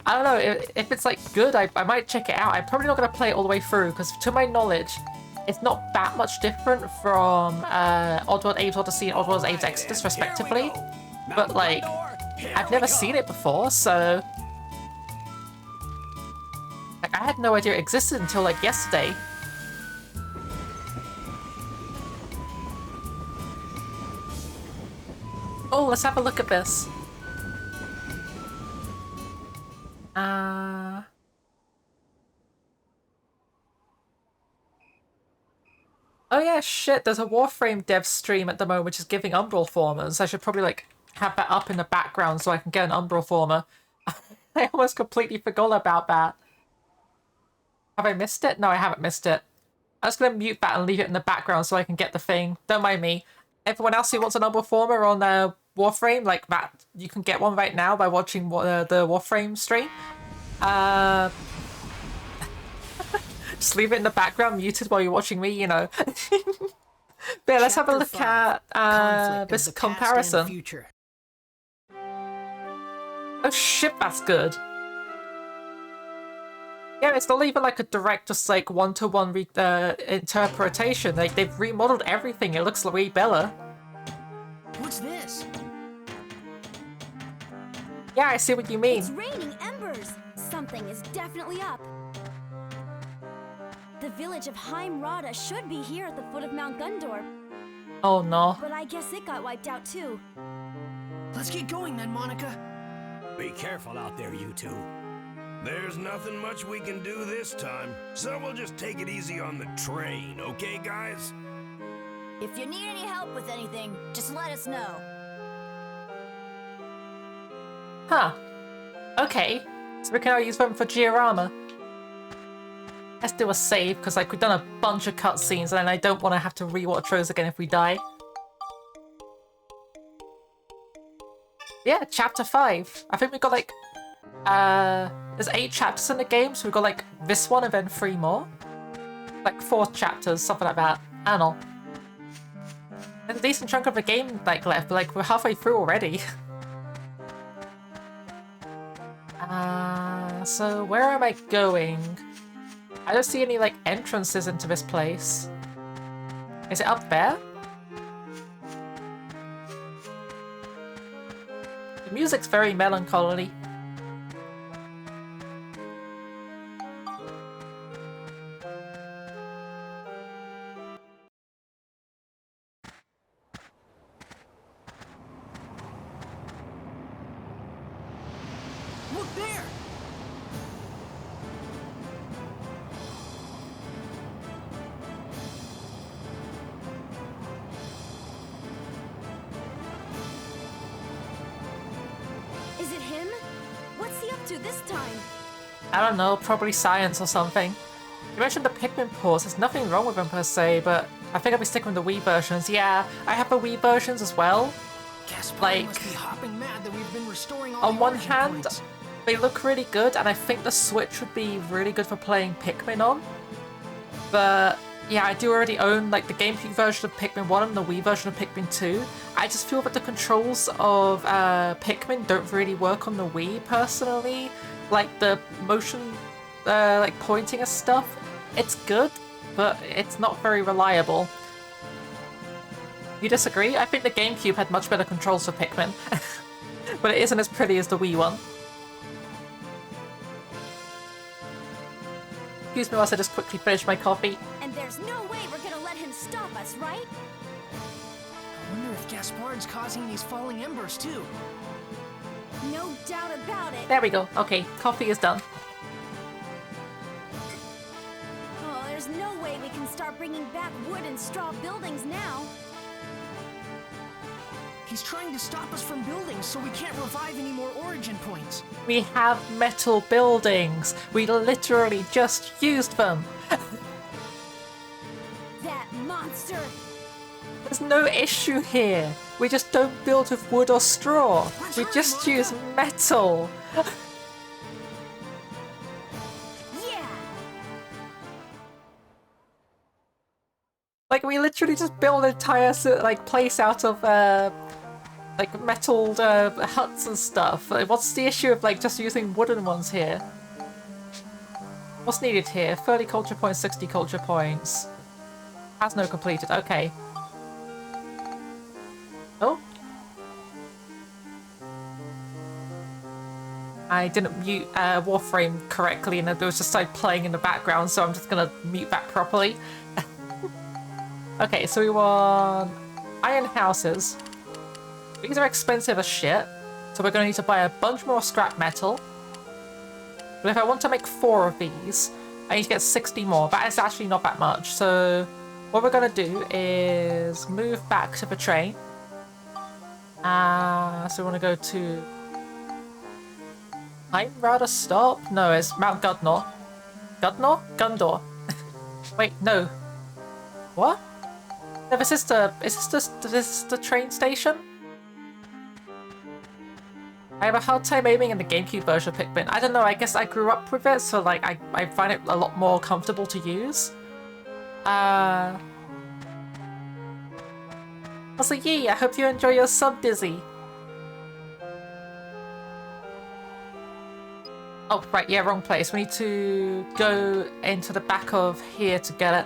I don't know, if it's like good, I might check it out. I'm probably not going to play it all the way through, because to my knowledge, it's not that much different from Oddworld Abe's Odyssey and Oddworld Abe's Exodus, respectively. But like, I've never seen it before, so... Like, I had no idea it existed until like yesterday. Oh, let's have a look at this. Oh yeah, shit, there's a Warframe dev stream at the moment which is giving Umbral Formers. I should probably like have that up in the background so I can get an Umbral Former. I almost completely forgot about that. Have I missed it? No, I haven't missed it. I'm just gonna mute that and leave it in the background so I can get the thing. Don't mind me. Everyone else who wants an Umbral Former on Warframe, like that, you can get one right now by watching the Warframe stream. Just leave it in the background muted while you're watching me, you know. But yeah, let's have a look at this comparison. Oh shit, that's good. Yeah, it's not even like a direct, just like one-to-one interpretation. Like they've remodeled everything. It looks way better. What's this? Yeah, I see what you mean. It's raining embers. Something is definitely up. The village of Heimrada should be here at the foot of Mount Gundor. Oh no. But I guess it got wiped out too. Let's get going then, Monica. Be careful out there, you two. There's nothing much we can do this time, so we'll just take it easy on the train, okay, guys? If you need any help with anything, just let us know. Huh. Okay. So we can now use them for Giorama. Let's do a save, because like we've done a bunch of cutscenes and I don't want to have to rewatch those again if we die. Yeah, chapter 5. I think we got like there's 8 chapters in the game, so we've got like this one and then 3 more. Like 4 chapters, something like that. I don't know. There's a decent chunk of the game like left, but like we're halfway through already. So where am I going? I don't see any like entrances into this place. Is it up there? The music's very melancholy. Look there! Is it him? What's he up to this time? I don't know, probably science or something. You mentioned the Pikmin ports, there's nothing wrong with them per se, but I think I'll be sticking with the Wii versions. Yeah, I have the Wii versions as well. Like, must be hopping mad that we've been restoring all on the one origin hand, points. they look really good, and I think the Switch would be really good for playing Pikmin on. But yeah, I do already own like the GameCube version of Pikmin 1 and the Wii version of Pikmin 2. I just feel that the controls of Pikmin don't really work on the Wii personally. Like the motion, like pointing and stuff, it's good, but it's not very reliable. You disagree? I think the GameCube had much better controls for Pikmin, but it isn't as pretty as the Wii one. Excuse me whilst I just quickly finish my coffee. And there's no way we're gonna let him stop us, right? I wonder if Gaspard's causing these falling embers too. No doubt about it. There we go. Okay, coffee is done. Oh, there's no way we can start bringing back wood and straw buildings now. He's trying to stop us from building so we can't revive any more origin points. We have metal buildings. We literally just used them. That monster! There's no issue here. We just don't build with wood or straw. We just use metal. Yeah! Like, we literally just build an entire like place out of like metal huts and stuff. Like, what's the issue of like just using wooden ones here? What's needed here? 30 culture points, 60 culture points. Has no completed. Okay. Oh. I didn't mute Warframe correctly and it was just like playing in the background, so I'm just gonna mute that properly. Okay, so we want iron houses. These are expensive as shit, so we're gonna need to buy a bunch more scrap metal. But if I want to make 4 of these, I need to get 60 more. That is actually not that much, so what we're gonna do is move back to the train. So we want to go to... I'd rather stop? No, it's Mount Gudnor. Gudnor? Gundor. Wait, no. What? No, this is the... Is this the train station? I have a hard time aiming in the GameCube version of Pikmin. I don't know, I guess I grew up with it, so like I find it a lot more comfortable to use. Also, yee, I hope you enjoy your sub, Dizzy. Oh, right, yeah, wrong place. We need to go into the back of here to get it.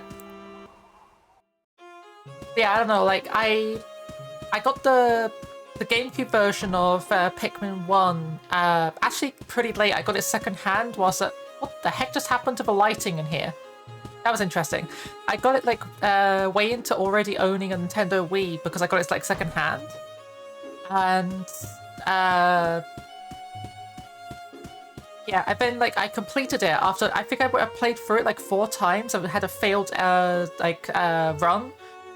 Yeah, I don't know, like, I got the GameCube version of Pikmin 1 actually pretty late. I got it second-hand. What the heck just happened to the lighting in here? That was interesting. I got it like way into already owning a Nintendo Wii because I got it like second hand. And yeah, and then like I completed it after I think I played through it like 4 times. I had a failed run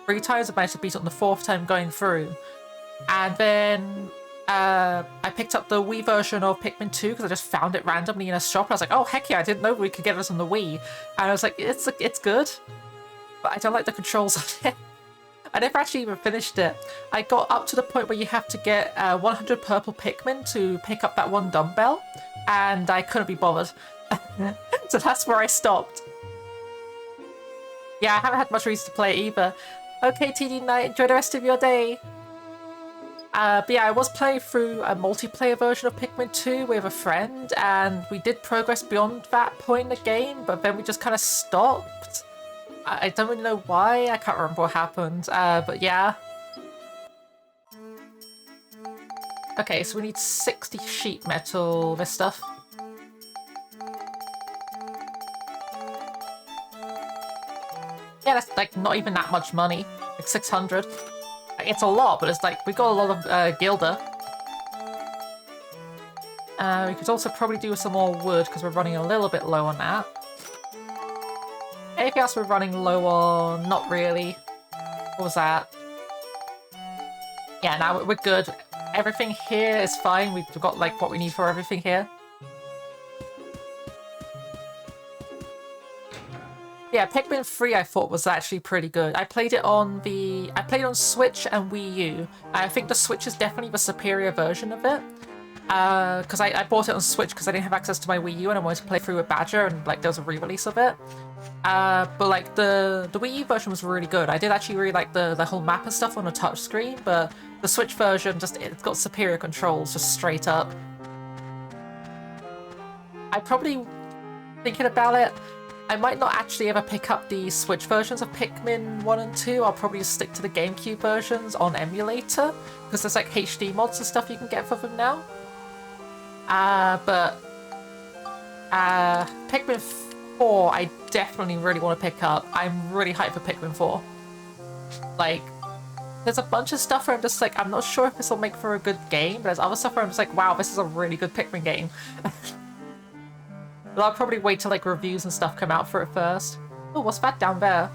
3 times. I managed to beat it on the 4th time going through. And then I picked up the Wii version of Pikmin 2 because I just found it randomly in a shop. I was like, oh heck yeah, I didn't know we could get this on the Wii. And I was like, it's good, but I don't like the controls on it. I never actually even finished it. I got up to the point where you have to get 100 purple Pikmin to pick up that 1 dumbbell, and I couldn't be bothered. So that's where I stopped. Yeah, I haven't had much reason to play it either. Okay, TD Knight, enjoy the rest of your day. But yeah, I was playing through a multiplayer version of Pikmin 2 with a friend, and we did progress beyond that point in the game, but then we just kind of stopped. I don't really know why, I can't remember what happened, but yeah. Okay, so we need 60 sheet metal, this stuff. Yeah, that's like not even that much money, like 600. It's a lot, but it's like, we got a lot of Gilda. We could also probably do some more wood, because we're running a little bit low on that. Anything else we're running low on? Not really. What was that? Yeah, now we're good. Everything here is fine. We've got like what we need for everything here. Yeah, Pikmin 3 I thought was actually pretty good. I played it on Switch and Wii U. I think the Switch is definitely the superior version of it. Because I bought it on Switch because I didn't have access to my Wii U and I wanted to play through with Badger, and like there was a re-release of it. But like the Wii U version was really good. I did actually really like the whole map and stuff on a touchscreen, but the Switch version it's got superior controls, just straight up. I probably, thinking about it, I might not actually ever pick up the Switch versions of Pikmin 1 and 2. I'll probably just stick to the GameCube versions on emulator, because there's like HD mods and stuff you can get for them now. But Pikmin 4 I definitely really want to pick up. I'm really hyped for Pikmin 4. Like, there's a bunch of stuff where I'm just like, I'm not sure if this will make for a good game, but there's other stuff where I'm just like, wow, this is a really good Pikmin game. But I'll probably wait till like reviews and stuff come out for it first. Oh, what's that down there?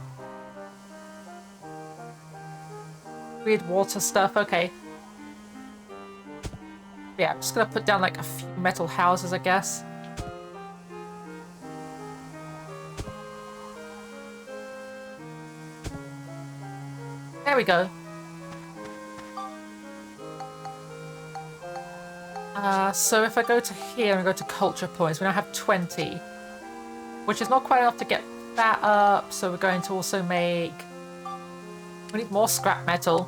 Weird water stuff, okay. Yeah, I'm just gonna put down like a few metal houses, I guess. There we go. So if I go to here and go to culture points, we now have 20, which is not quite enough to get that up. So we're going to also make. We need more scrap metal.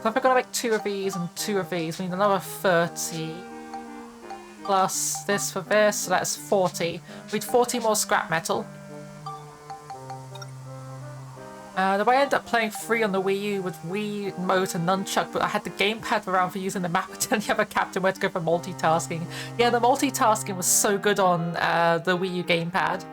So if we're going to make 2 of these and 2 of these, we need another 30. Plus this for this, so that's 40. We need 40 more scrap metal. The way I ended up playing free on the Wii U with Wii Remote and Nunchuck, but I had the gamepad around for using the map and then the other captain where to go for multitasking. Yeah, the multitasking was so good on the Wii U gamepad.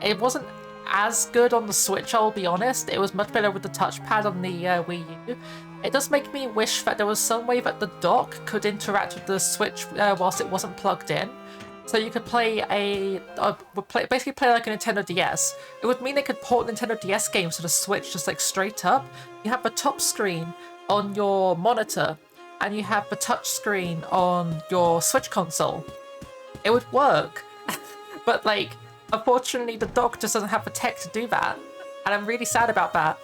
It wasn't as good on the Switch, I'll be honest. It was much better with the touchpad on the Wii U. It does make me wish that there was some way that the dock could interact with the Switch whilst it wasn't plugged in. So you could play basically play like a Nintendo DS. It would mean they could port Nintendo DS games to the Switch just like straight up. You have the top screen on your monitor, and you have the touch screen on your Switch console. It would work, but like, unfortunately the dock just doesn't have the tech to do that, and I'm really sad about that.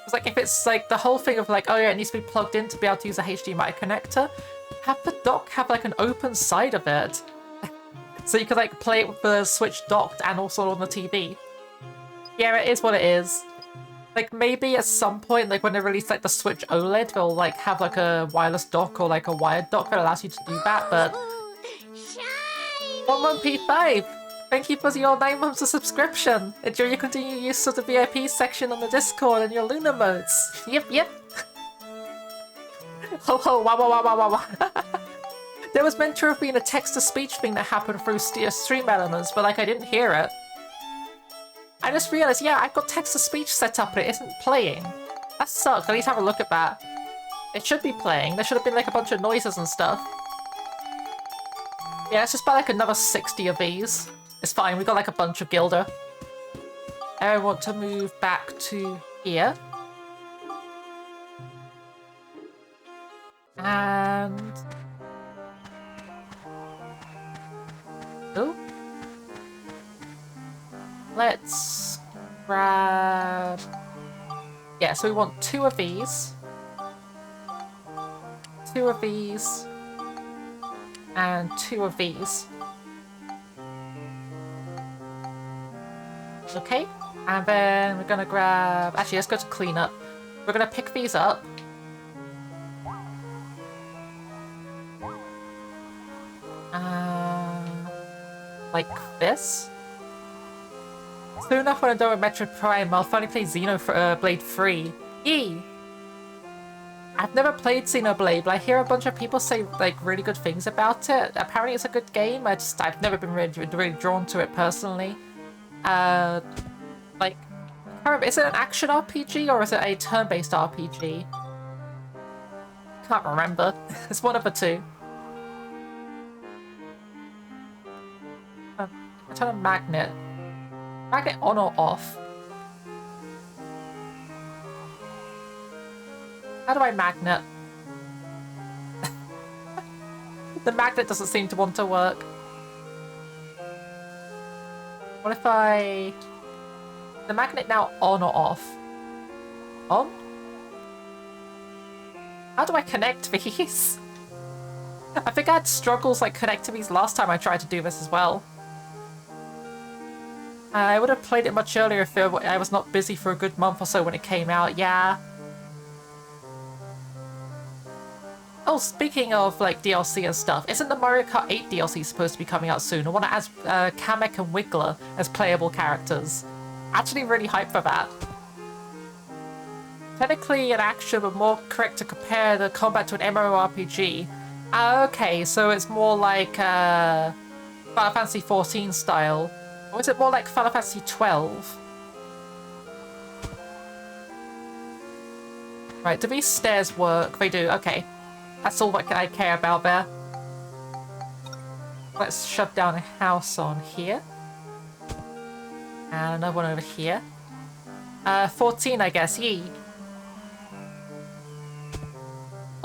It's like, if it's like the whole thing of like, oh yeah, it needs to be plugged in to be able to use a HDMI connector, have the dock have like an open side of it. So you could like play it with the Switch docked and also on the TV. Yeah, it is what it is. Like maybe at some point, like when they release like the Switch OLED, they'll like have like a wireless dock or like a wired dock that allows you to do that, but... 11P5! Thank you for your 9 months of subscription. Enjoy your continued use of the VIP section on the Discord and your Luna modes. Yep. Ho ho, wow wow wow wow wow. There was meant to have been a text-to-speech thing that happened through stream elements, but like I didn't hear it. I just realized, yeah, I've got text-to-speech set up, but it isn't playing. That sucks. I need to have a look at that. It should be playing. There should have been like a bunch of noises and stuff. Yeah, let's just buy like another 60 of these. It's fine, we got like a bunch of Gilder. I want to move back to here. And... oh. Let's grab... yeah, so we want 2 of these. 2 of these. And 2 of these. Okay, and then we're gonna grab... actually, let's go to clean up. We're gonna pick these up. Like this. Soon enough when I'm done with Metroid Prime, I'll finally play Xenoblade 3. Yee! I've never played Xenoblade, but I hear a bunch of people say like really good things about it. Apparently it's a good game, I've never been really drawn to it personally. Like, is it an action RPG or is it a turn-based RPG? Can't remember. It's one of the two. Turn a magnet. Magnet on or off? How do I magnet? The magnet doesn't seem to want to work. What if I... the magnet now on or off? On? How do I connect these? I think I had struggles like connecting these last time I tried to do this as well. I would have played it much earlier if I was not busy for a good month or so when it came out, yeah. Oh, speaking of like DLC and stuff, isn't the Mario Kart 8 DLC supposed to be coming out soon? I want to add Kamek and Wiggler as playable characters. Actually really hyped for that. Technically an action, but more correct to compare the combat to an MMORPG. Okay, so it's more like Final Fantasy XIV style. Or is it more like Final Fantasy XII? Right, do these stairs work? They do, okay. That's all that I care about there. Let's shove down a house on here. And another one over here. 14, I guess, yee.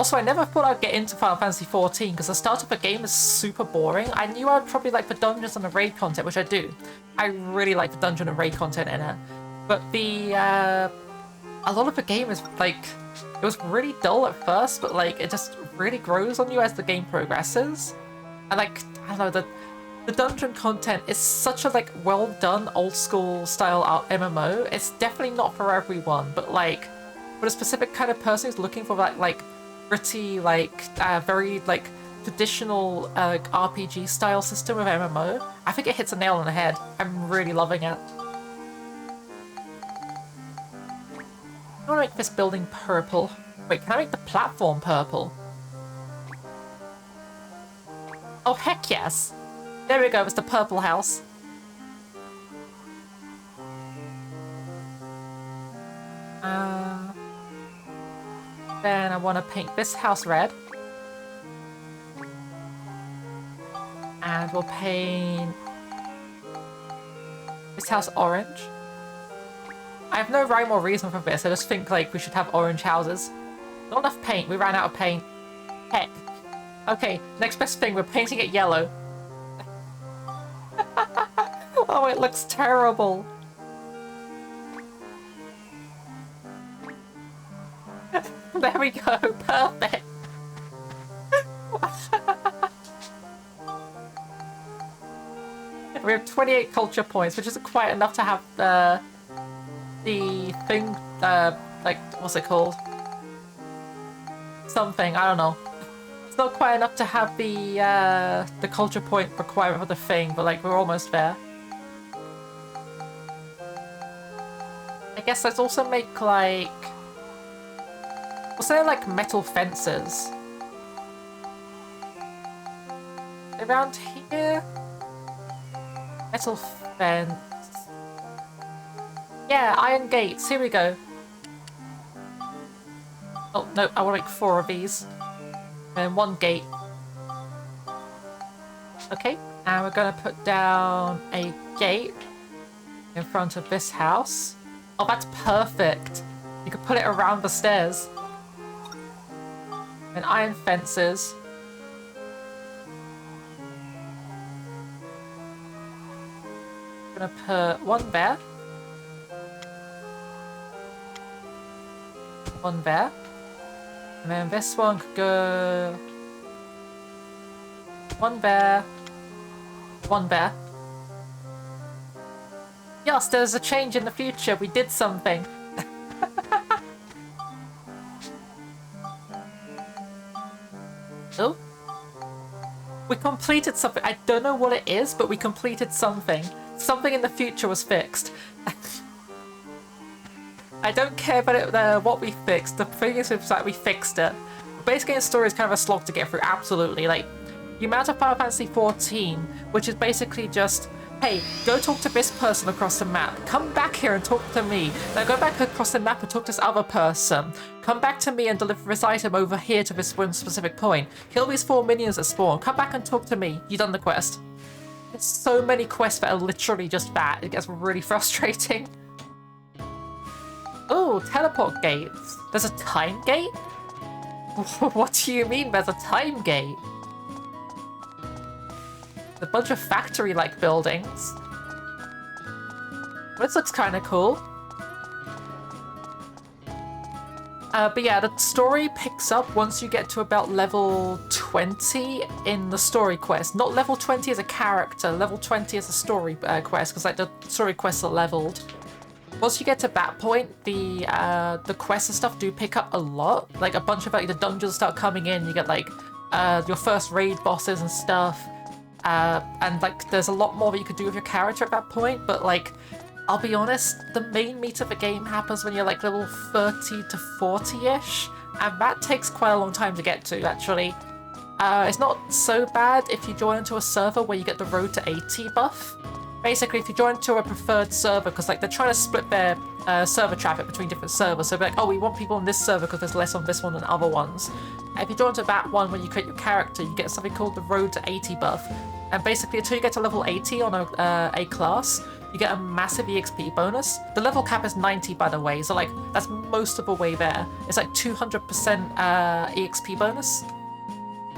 Also, I never thought I'd get into Final Fantasy XIV because the start of the game is super boring. I knew I'd probably like the dungeons and the raid content, which I do. I really like the dungeon and raid content in it. But the, a lot of the game is like, it was really dull at first, but like it just really grows on you as the game progresses. And like, I don't know, the dungeon content is such a like well done old school style MMO. It's definitely not for everyone, but like for a specific kind of person who's looking for that like pretty like very like traditional RPG style system of MMO, I think it hits a nail on the head. I'm really loving it. I want to make this building purple. Wait, can I make the platform purple? Oh heck yes! There we go, it's the purple house. Then I want to paint this house red. And we'll paint this house orange. I have no rhyme or reason for this, I just think like we should have orange houses. Not enough paint, we ran out of paint. Heck. Okay, next best thing, we're painting it yellow. Oh, it looks terrible. There we go, perfect. We have 28 culture points, which isn't quite enough to have the thing, like, what's it called? Something, I don't know. It's not quite enough to have the culture point requirement for the thing, but like, we're almost there. I guess let's also make like... Was there like metal fences? Around here? Metal fence. Yeah, iron gates, here we go. Oh no, I want to make 4 of these. And 1 gate. Okay, and we're gonna put down a gate in front of this house. Oh, that's perfect. You could put it around the stairs. And iron fences. I'm gonna put 1 there. 1 there. And then this one could go... 1 there. 1 there. Yes, there's a change in the future. We did something. Oh. We completed something. I don't know what it is, but we completed something. Something in the future was fixed. I don't care about it, what we fixed. The thing is that we fixed it. Basically, the story is kind of a slog to get through, absolutely. Like, the amount of Final Fantasy XIV, which is basically just, hey, go talk to this person across the map. Come back here and talk to me. Now go back across the map and talk to this other person. Come back to me and deliver this item over here to this one specific point. Kill these 4 minions that spawn. Come back and talk to me. You done the quest. There's so many quests that are literally just that. It gets really frustrating. Oh, teleport gates. There's a time gate? What do you mean there's a time gate? A bunch of factory-like buildings. This looks kind of cool. But yeah, the story picks up once you get to about level 20 in the story quest. Not level 20 as a character, level 20 as a story quest, because like the story quests are leveled. Once you get to that point, the quests and stuff do pick up a lot. Like a bunch of like the dungeons start coming in. You get like your first raid bosses and stuff. And like there's a lot more that you could do with your character at that point. But like, I'll be honest, the main meat of the game happens when you're like level 30 to 40-ish. And that takes quite a long time to get to, actually. It's not so bad if you join into a server where you get the Road to 80 buff. Basically, if you join to a preferred server, because like they're trying to split their server traffic between different servers, so they're like, oh, we want people on this server because there's less on this one than other ones. And if you join to that one when you create your character, you get something called the Road to 80 buff. And basically, until you get to level 80 on a class, you get a massive EXP bonus. The level cap is 90, by the way, so like that's most of the way there. It's like 200% EXP bonus.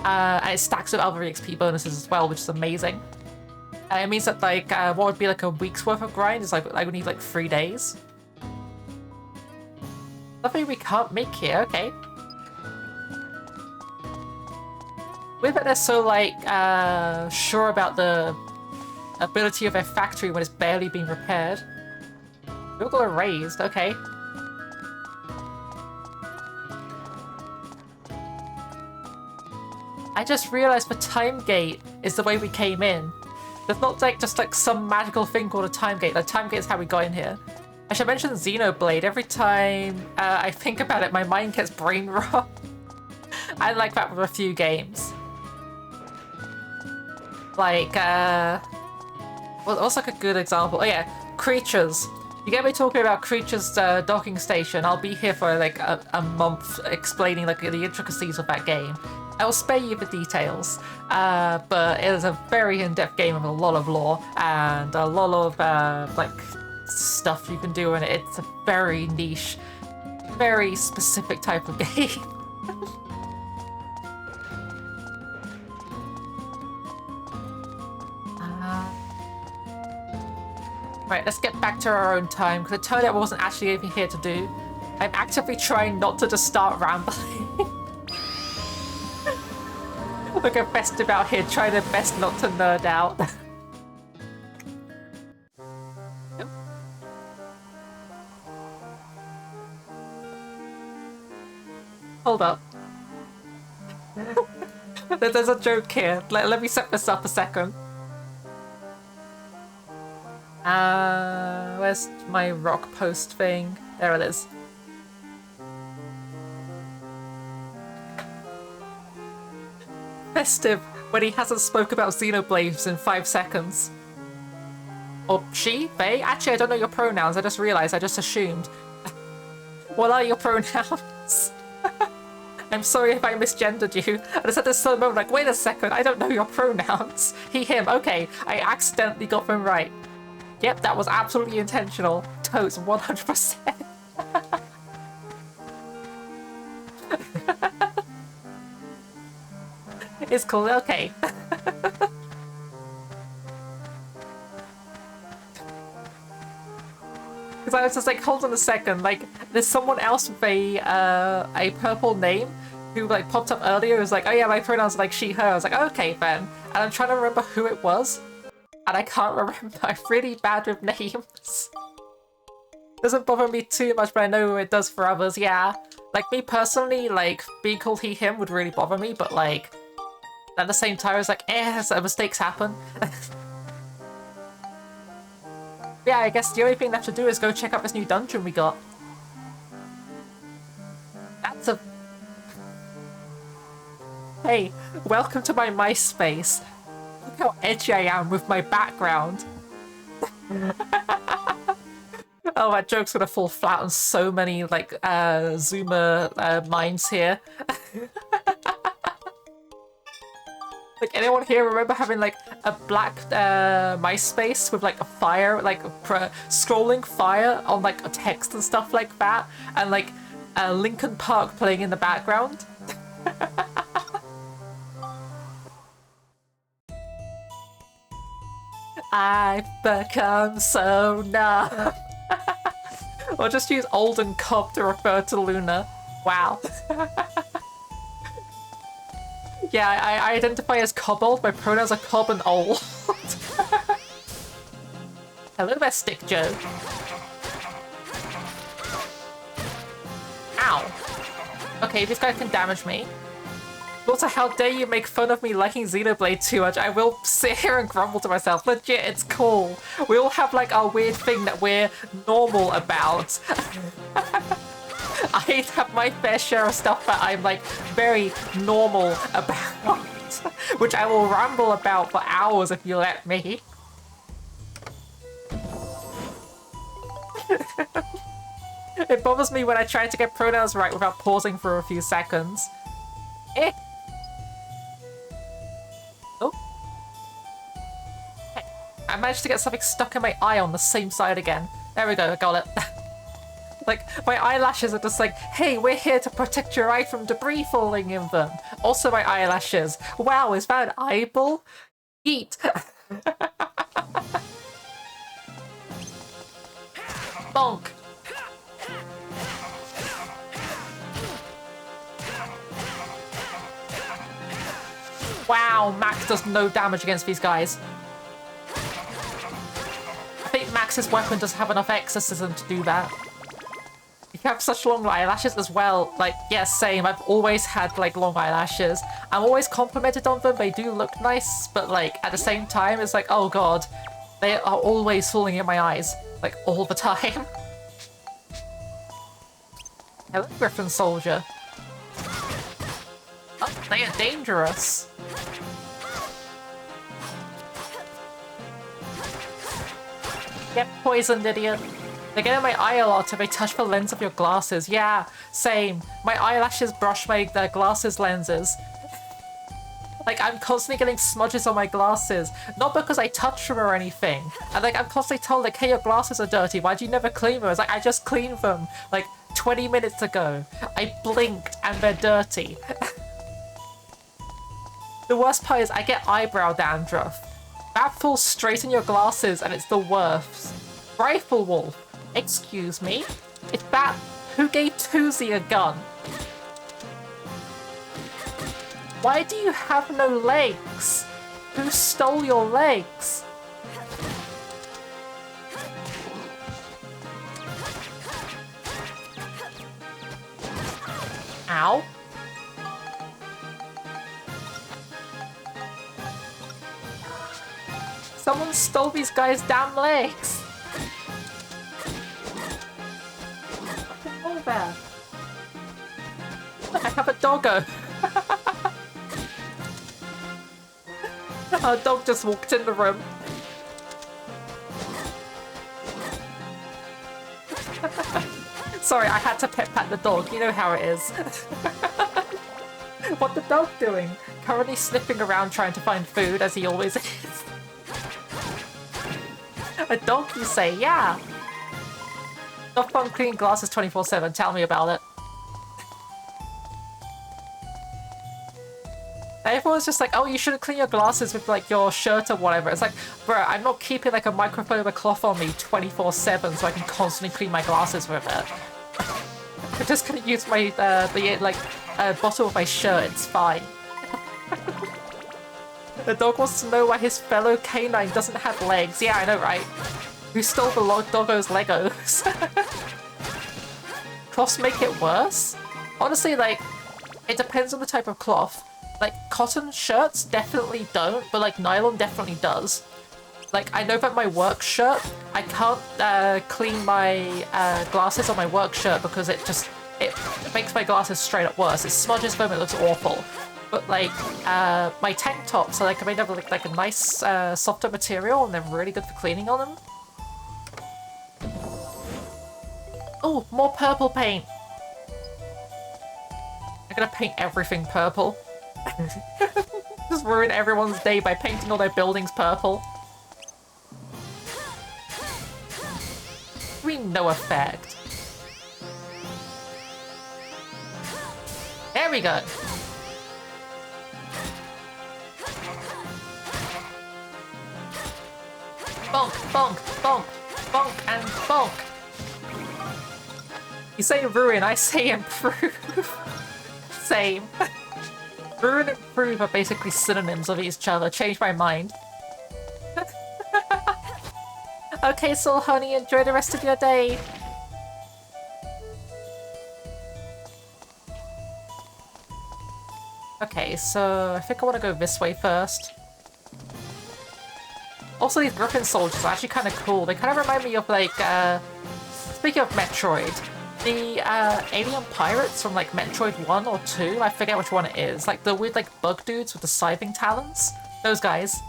And it stacks with other EXP bonuses as well, which is amazing. It means that like what would be like a week's worth of grind is like we need like 3 days. Nothing we can't make here, okay. Weird that they're so like sure about the ability of their factory when it's barely being repaired. We've got erased, okay. I just realized the time gate is the way we came in. There's not like just like some magical thing called a time gate. The time gate is how we got in here. I should mention Xenoblade. Every time I think about it, my mind gets brain rot. I like that with a few games. Like, what's like a good example? Oh yeah, Creatures. You get me talking about Creatures docking station, I'll be here for like a month explaining like the intricacies of that game. I will spare you the details, but it is a very in-depth game with a lot of lore and a lot of like stuff you can do in it. It's a very niche, very specific type of game. Right, let's get back to our own time, because it turned out I wasn't actually even here to do. I'm actively trying not to just start rambling. Look at Festive out here trying their best not to nerd out. Hold up. There's a joke here. Let me set this up a second. Where's my rock post thing? There it is. Festive when he hasn't spoke about Xenoblades in 5 seconds. Or she? They? Actually, I don't know your pronouns. I just realized. I just assumed. What are your pronouns? I'm sorry if I misgendered you. I just had this sudden moment like, wait a second, I don't know your pronouns. He, him. Okay, I accidentally got them right. Yep, that was absolutely intentional. Totes, 100%. It's cool, okay. Because I was just like, hold on a second, like, there's someone else with a purple name who like popped up earlier. It was like, oh yeah, my pronouns are like she, her. I was like, okay then. And I'm trying to remember who it was. And I can't remember. I'm really bad with names. Doesn't bother me too much, but I know it does for others, yeah. Like me personally, like being called he, him would really bother me, but like at the same time, I was like, so mistakes happen. Yeah, I guess the only thing left to do is go check out this new dungeon we got. That's a... Hey, welcome to my MySpace. Look how edgy I am with my background. Oh, that joke's gonna fall flat on so many, like, Zoomer minds here. Like, anyone here remember having, like, a black MySpace with, like, a fire, like, scrolling fire on, like, a text and stuff like that? And, like, Linkin Park playing in the background? I've become so numb. Or just use old and cob to refer to Luna. Wow. Yeah, I identify as kobold. My pronouns are cob and old. Hello there, Stick Joe. Ow. Okay, this guy can damage me. Also, how dare you make fun of me liking Xenoblade too much? I will sit here and grumble to myself. Legit, it's cool. We all have like our weird thing that we're normal about. I have my fair share of stuff that I'm like very normal about, which I will ramble about for hours if you let me. It bothers me when I try to get pronouns right without pausing for a few seconds. Eh. Oh. I managed to get something stuck in my eye on the same side again. There we go, I got it. Like, my eyelashes are just like, hey, we're here to protect your eye from debris falling in them. Also my eyelashes. Wow, is that an eyeball? Eat. Bonk. Wow, Max does no damage against these guys. I think Max's weapon doesn't have enough exorcism to do that. You have such long eyelashes as well. Like, yeah, same. I've always had, like, long eyelashes. I'm always complimented on them. They do look nice, but, like, at the same time, it's like, oh god. They are always falling in my eyes. Like, all the time. Hello, Griffin Soldier. Oh, they are dangerous. Get poisoned, idiot. They get in my eye a lot if they touch the lens of your glasses. Yeah, same. My eyelashes brush my glasses lenses. Like, I'm constantly getting smudges on my glasses. Not because I touch them or anything. And, like, I'm constantly told, like, hey, your glasses are dirty. Why do you never clean them? It's like, I just cleaned them, like, 20 minutes ago. I blinked and they're dirty. The worst part is I get eyebrow dandruff. That falls straight in your glasses and it's the worst. Rifle Wolf. Excuse me? It's that. Who gave Toozy a gun? Why do you have no legs? Who stole your legs? Ow. Someone stole these guys' damn legs. There. I have a doggo. Our dog just walked in the room. Sorry, I had to pet pat the dog. You know how it is. What's the dog doing? Currently sniffing around trying to find food, as he always is. A dog, you say? Yeah. Not fun cleaning glasses 24/7. Tell me about it. Everyone's just like, oh, you shouldn't clean your glasses with, like, your shirt or whatever. It's like, bro, I'm not keeping, like, a microfiber cloth on me 24/7 so I can constantly clean my glasses with it. I'm just gonna use my, bottle of my shirt. It's fine. The dog wants to know why his fellow canine doesn't have legs. Yeah, I know, right? Who stole the doggo's Legos? Cloths make it worse? Honestly, like, it depends on the type of cloth. Like, cotton shirts definitely don't, but, like, nylon definitely does. Like, I know that my work shirt, I can't clean my glasses on my work shirt because it makes my glasses straight up worse. It smudges them, it looks awful. But, like, my tank tops are, like, made of, like a nice, softer material, and they're really good for cleaning on them. Oh, more purple paint! I'm gonna paint everything purple. Just ruin everyone's day by painting all their buildings purple. No effect. There we go. Bonk, bonk, bonk, bonk, and bonk. You say ruin, I say improve. Same. Ruin and improve are basically synonyms of each other. Change my mind. Okay, Soul Honey, enjoy the rest of your day. Okay, so I think I want to go this way first. Also, these Griffin soldiers are actually kind of cool. They kind of remind me of, like, speaking of Metroid, the alien pirates from, like, Metroid 1 or 2, I forget which one it is. Like, the weird, like, bug dudes with the scything talons. Those guys.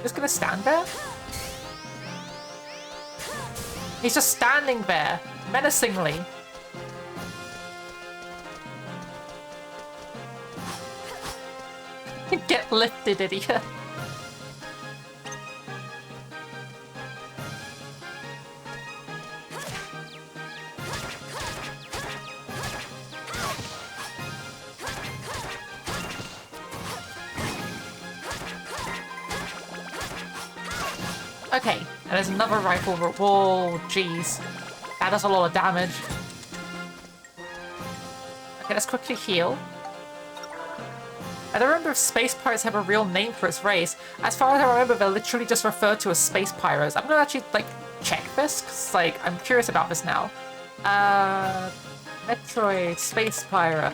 Just gonna stand there? He's just standing there, menacingly. Get lifted, idiot. Okay, and there's another rifle. Whoa, jeez. That does a lot of damage. Okay, let's quickly heal. I don't remember if space pirates have a real name for its race. As far as I remember, they're literally just referred to as space pirates. I'm gonna actually, like, check this, because, like, I'm curious about this now. Metroid Space Pirate.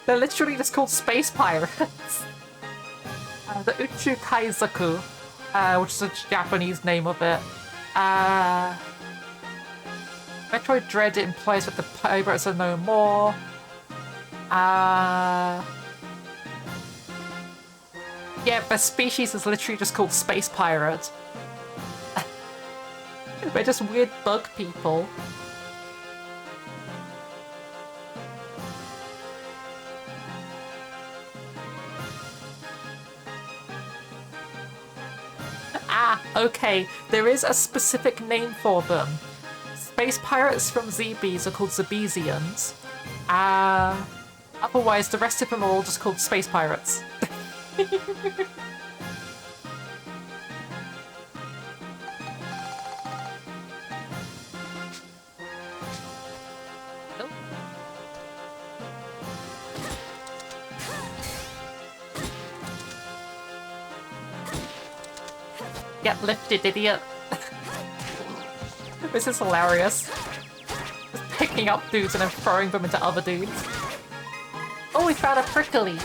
They're literally just called space pirates. The Uchu Kaizaku, which is a Japanese name of it. Metroid Dread implies that the pirates are no more. Yeah, the species is literally just called space pirate. They're just weird bug people. Ah, okay. There is a specific name for them. Space pirates from ZBs are called Zebesians. Otherwise, the rest of them are all just called space pirates. Nope. Get lifted, idiot. This is hilarious. Just picking up dudes and then throwing them into other dudes. Oh, we found a prickly.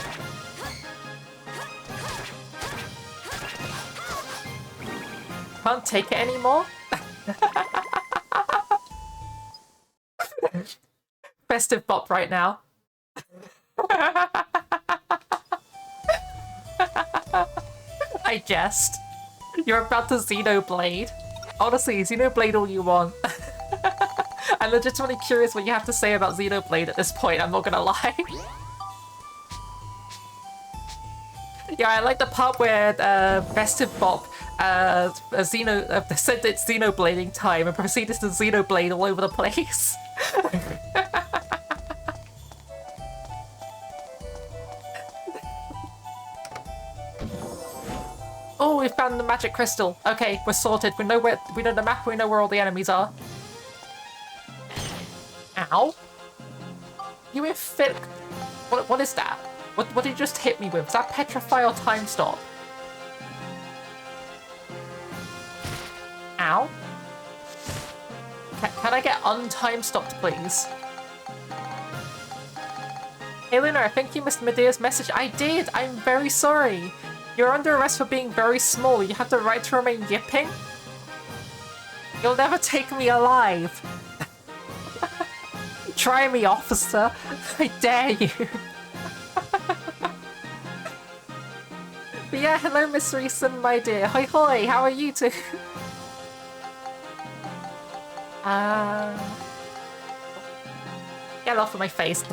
Can't take it anymore? Festive bop right now. I jest. You're about to Xenoblade. Honestly, Xenoblade all you want. I'm legitimately curious what you have to say about Xenoblade at this point, I'm not gonna lie. Yeah, I like the part where Festive Bop said it's Xenoblading time and proceeded to Xenoblade all over the place. Oh, we found the magic crystal. Okay, we're sorted. We know the map, we know where all the enemies are. Ow. You in fit. What is that? What did you just hit me with? Is that petrify or time stop? Ow. Can I get untime stopped, please? Hey Luna, I think you missed Medea's message. I did! I'm very sorry. You're under arrest for being very small. You have the right to remain yipping. You'll never take me alive. Try me, officer. I dare you. But yeah, hello Miss Reeson, my dear. Hoi hoi, how are you two? Get off of my face.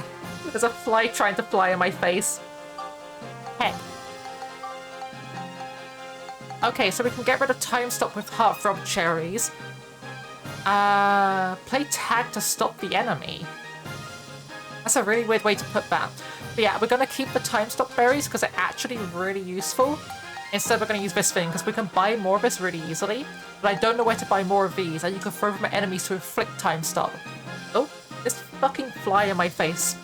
There's a fly trying to fly in my face. Heck. Okay, so we can get rid of time stop with heartthrob cherries. Play tag to stop the enemy. That's a really weird way to put that. But yeah, we're gonna keep the time stop berries because they're actually really useful. Instead, we're gonna use this thing because we can buy more of this really easily. But I don't know where to buy more of these, and you can throw them at enemies to inflict time stop. Oh, this fucking fly in my face.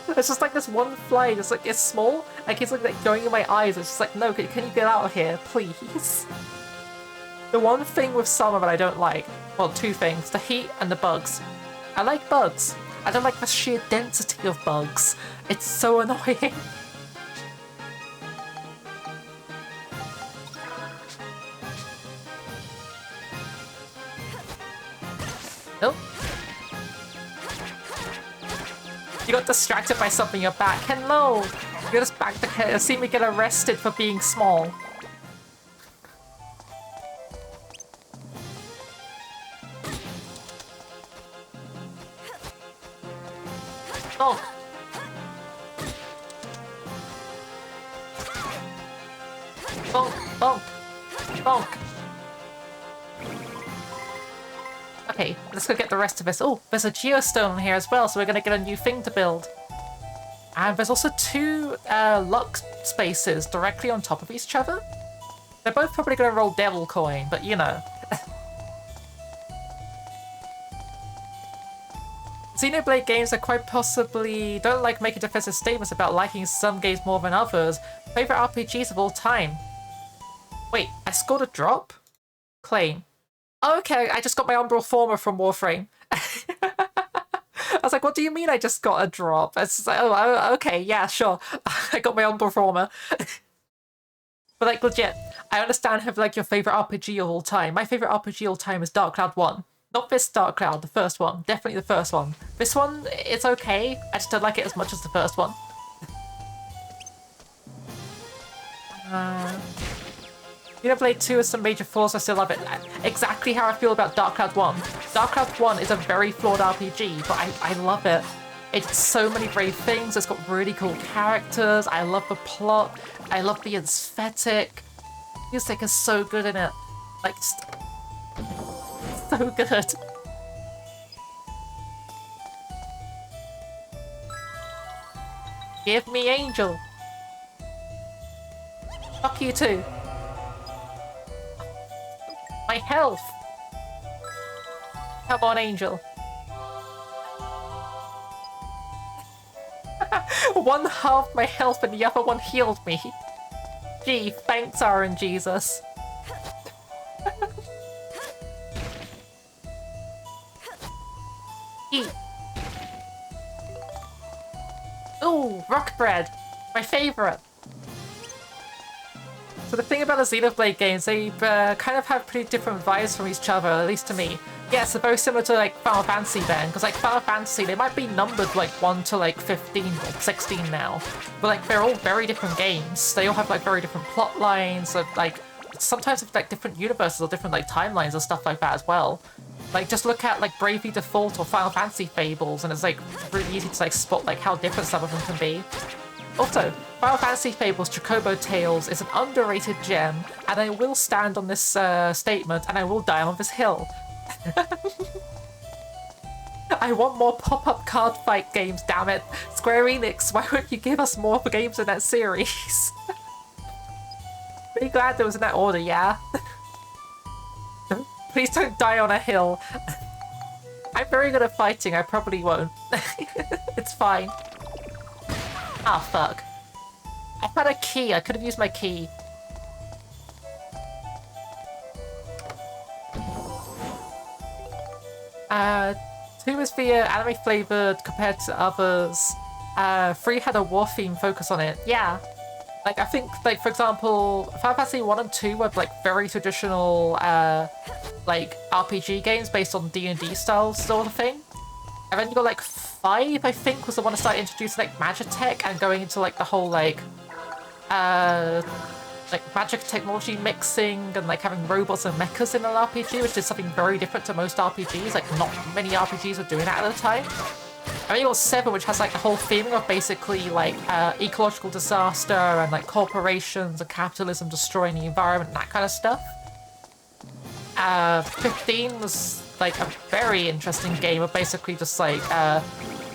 It's just like this one fly, just like, it's small, and it's like going in my eyes. It's just like, no, can you get out of here, please? The one thing with summer that I don't like, well, two things, the heat and the bugs. I like bugs. I don't like the sheer density of bugs. It's so annoying. Nope. You got distracted by something in your back. Hello! You're just back to see me get arrested for being small. Oh. Bonk, bonk, bonk. Okay, let's go get the rest of this. Oh, there's a geostone here as well, so we're gonna get a new thing to build. And there's also 2 luck spaces directly on top of each other. They're both probably gonna roll devil coin, but you know. Xenoblade games are quite possibly don't like making defensive statements about liking some games more than others. Favorite RPGs of all time. Wait, I scored a drop? Claim. Oh, okay, I just got my Umbral Former from Warframe. I was like, what do you mean I just got a drop? It's just like, oh, okay, yeah, sure. I got my Umbral Former. But like, legit, I understand have like your favorite RPG of all time. My favorite RPG of all time is Dark Cloud 1. Not this Dark Cloud, the first one. Definitely the first one. This one, it's okay. I just don't like it as much as the first one. Xenoblade 2 has some major flaws, I still love it. Exactly how I feel about Dark Cloud 1. Dark Cloud 1 is a very flawed RPG, but I love it. It's so many brave things, it's got really cool characters, I love the plot, I love the aesthetic. Music is so good in it. Like, just... so good. Give me Angel. Fuck you too. My health. Come on, Angel. One half my health and the other one healed me. Gee, thanks, RNGesus. Eat. Ooh, rock bread. My favorite. So the thing about the Xenoblade games, they kind of have pretty different vibes from each other, at least to me. Yes, they're very similar to like Final Fantasy then, because like Final Fantasy, they might be numbered like 1 to like 15 or 16 now, but like they're all very different games. They all have like very different plot lines, and, like sometimes have like different universes or different like timelines and stuff like that as well. Like just look at like Bravely Default or Final Fantasy Fables, and it's like really easy to like spot like how different some of them can be. Also, Final Fantasy Fables Chocobo Tales is an underrated gem, and I will stand on this statement, and I will die on this hill. I want more pop-up card fight games, damn it. Square Enix, why won't you give us more games in that series? Pretty glad there was in that order, yeah? Please don't die on a hill. I'm very good at fighting, I probably won't. It's fine. Ah, fuck. I had a key, I could have used my key. Two is the anime flavored compared to others. 3 had a war theme focus on it. Yeah. Like, I think, like, for example, Final Fantasy 1 and 2 were, like, very traditional, like, RPG games based on D&D style sort of thing. And then you got, like, 5, I think, was the one that started introducing, like, Magitech and going into, like, the whole, like magic technology mixing and like having robots and mechas in an RPG, which is something very different to most RPGs. Like not many RPGs were doing that at the time. And then you got 7, which has like the whole theming of basically like ecological disaster and like corporations and capitalism destroying the environment and that kind of stuff. 15 was like a very interesting game of basically just like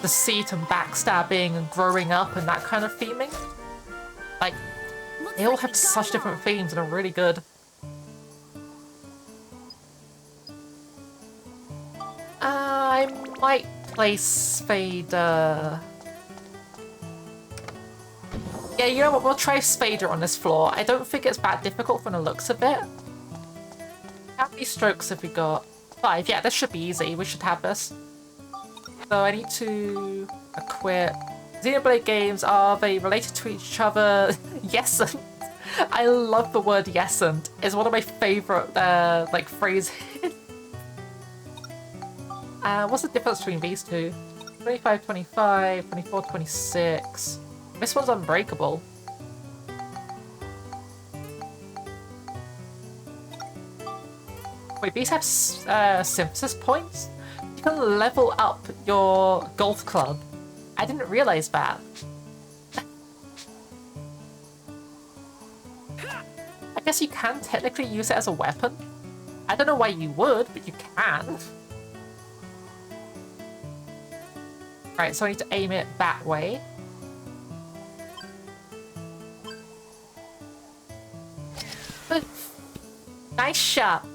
deceit and backstabbing and growing up and that kind of theming. Like, they all have such different themes and are really good. I might place Spader. Yeah, you know what? We'll try Spader on this floor. I don't think it's that difficult from the looks of it. How many strokes have we got? 5. Yeah, this should be easy. We should have this. So I need to equip. Xenoblade games, are they related to each other? Yesn't. I love the word yesn't. It's one of my favorite like phrases. What's the difference between these two? 25, 25, 24, 26. This one's unbreakable. Wait, these have synthesis points? You can level up your golf club. I didn't realize that. guess you can technically use it as a weapon. I don't know why you would, but you can. Right, so I need to aim it that way. Nice shot.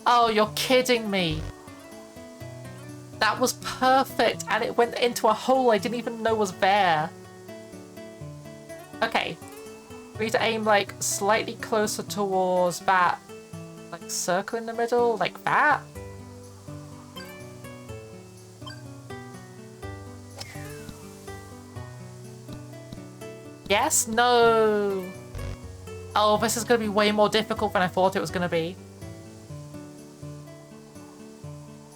Oh, you're kidding me. That was perfect, and it went into a hole I didn't even know was there. Okay. We need to aim, like, slightly closer towards that, like, circle in the middle, like that. Yes? No! Oh, this is going to be way more difficult than I thought it was going to be.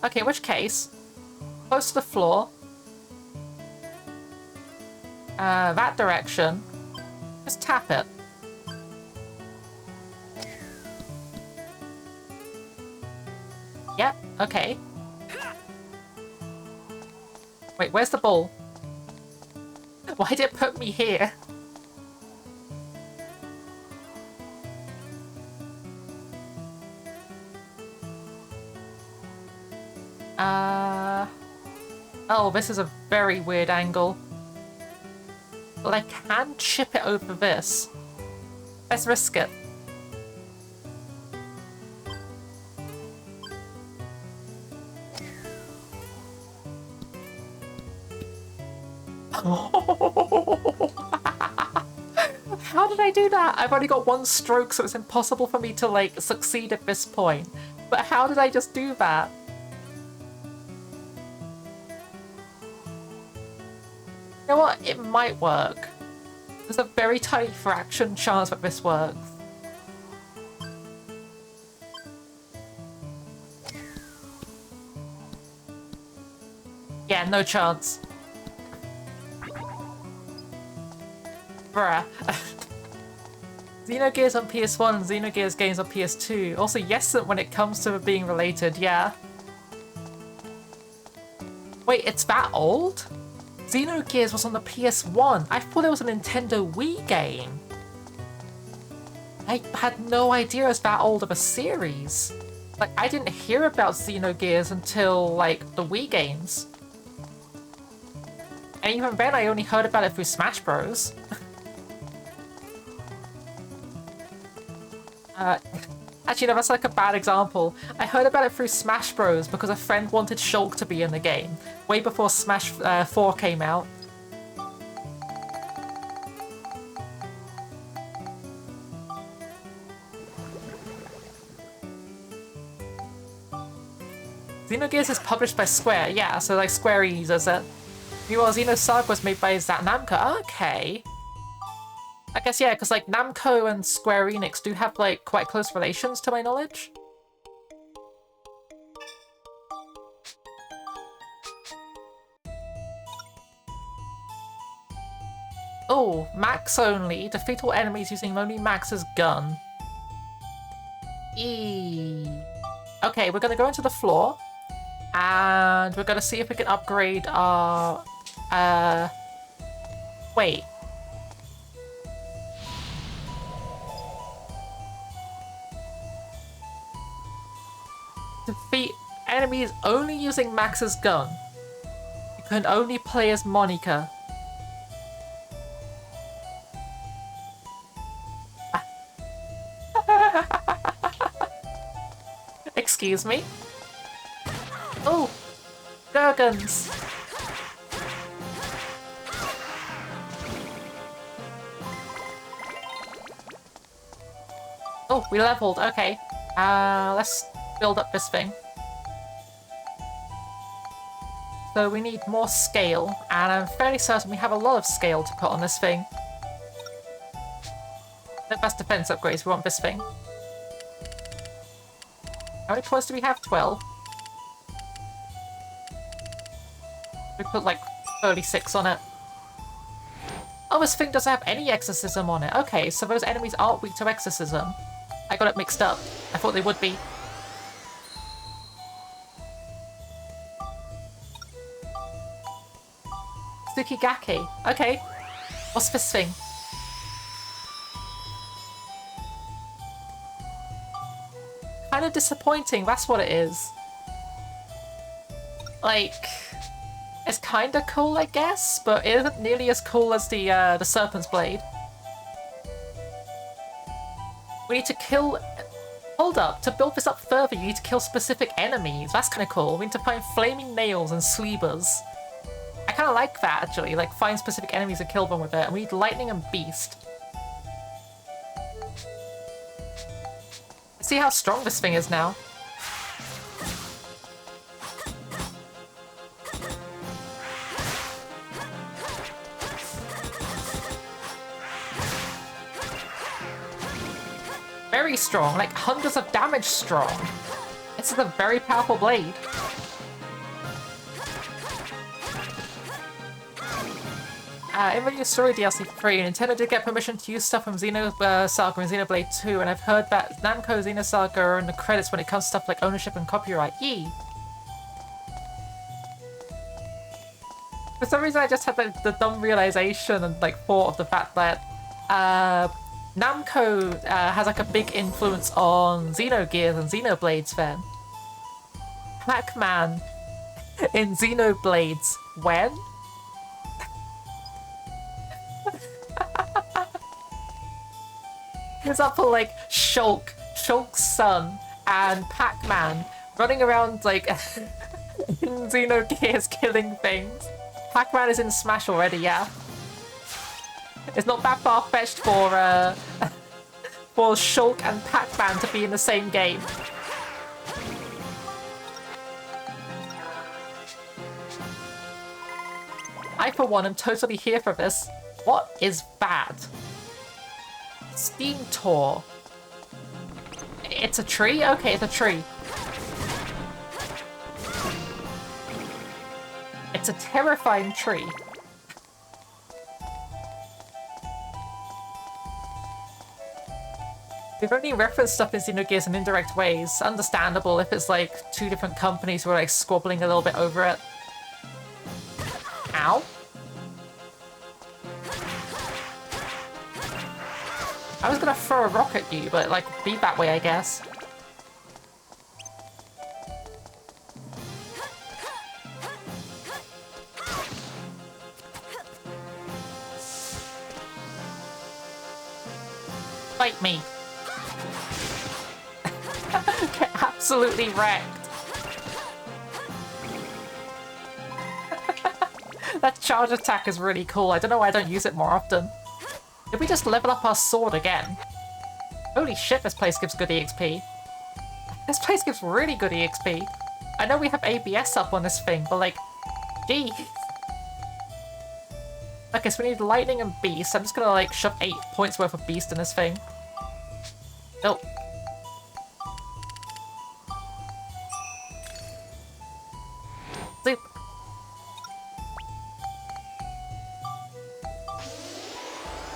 Okay, in which case, close to the floor. That direction. Just tap it. Yep, okay. Wait, where's the ball? Why did it put me here? Oh, this is a very weird angle. But I can chip it over this. Let's risk it. How did I do that? I've only got one stroke, so it's impossible for me to, like, succeed at this point. But how did I just do that? You know what? It might work. There's a very tiny fraction chance that this works. Yeah, no chance. Bruh. Xenogears on PS1 and Xenogears games on PS2. Also, yes, when it comes to being related, yeah. Wait, it's that old? Xenogears was on the PS1. I thought it was a Nintendo Wii game. I had no idea it was that old of a series. Like, I didn't hear about Xenogears until, like, the Wii games. And even then, I only heard about it through Smash Bros. Actually, no, that's like a bad example. I heard about it through Smash Bros. Because a friend wanted Shulk to be in the game, way before Smash 4 came out. Xenogears is published by Square, yeah, so like Square Enix does it. Meanwhile, Xenosaga was made by Namco. Okay. I guess, yeah, because, like, Namco and Square Enix do have, like, quite close relations, to my knowledge. Oh, Max only. Defeat all enemies using only Max's gun. Okay, we're gonna go into the floor. And we're gonna see if we can upgrade our... Wait. Defeat enemies only using Max's gun. You can only play as Monica. Excuse me. Oh, Gurgons. Oh, we leveled. Okay. Let's build up this thing. So we need more scale, and I'm fairly certain we have a lot of scale to put on this thing. No, that's defense upgrades. We want this thing. How many points do we have? 12. We put like 36 on it. Oh, this thing doesn't have any exorcism on it. Okay, so those enemies aren't weak to exorcism. I got it mixed up. I thought they would be. Tsukigaki. Okay. What's this thing? kind of disappointing, that's what it is. Like, it's kind of cool, I guess, but it isn't nearly as cool as the Serpent's Blade. We need to kill... Hold up, to build this up further, you need to kill specific enemies. That's kind of cool. We need to find flaming nails and sleevers. I kind of like that, actually. Like, find specific enemies and kill them with it. And we need lightning and beast. See how strong this thing is now. Very strong, like hundreds of damage strong. This is a very powerful blade. In the new story DLC 3, Nintendo did get permission to use stuff from Xenosaga and Xenoblade 2, and I've heard that Namco Xenosaga are in the credits when it comes to stuff like ownership and copyright. Yee! For some reason I just had the dumb realization and like thought of the fact that Namco has like a big influence on Xenogears and Xenoblades then. Pac-Man in Xenoblades when? It's up for like Shulk's son, and Pac-Man running around like in Xenogears killing things. Pac-Man is in Smash already, yeah. It's not that far-fetched for Shulk and Pac-Man to be in the same game. I, for one, am totally here for this. What is bad? Steam Tour. It's a tree? Okay, it's a tree. It's a terrifying tree. We've only referenced stuff in Xenogears in indirect ways. Understandable if it's like two different companies who are like squabbling a little bit over it. Ow. I was gonna throw a rock at you, but like, be that way, I guess. Fight me. Get absolutely wrecked. That charge attack is really cool. I don't know why I don't use it more often. Did we just level up our sword again? Holy shit, this place gives good EXP. This place gives really good EXP. I know we have ABS up on this thing, but like, geez. Okay, so we need lightning and beast. I'm just gonna like shove 8 points worth of beast in this thing. Nope. Zoop.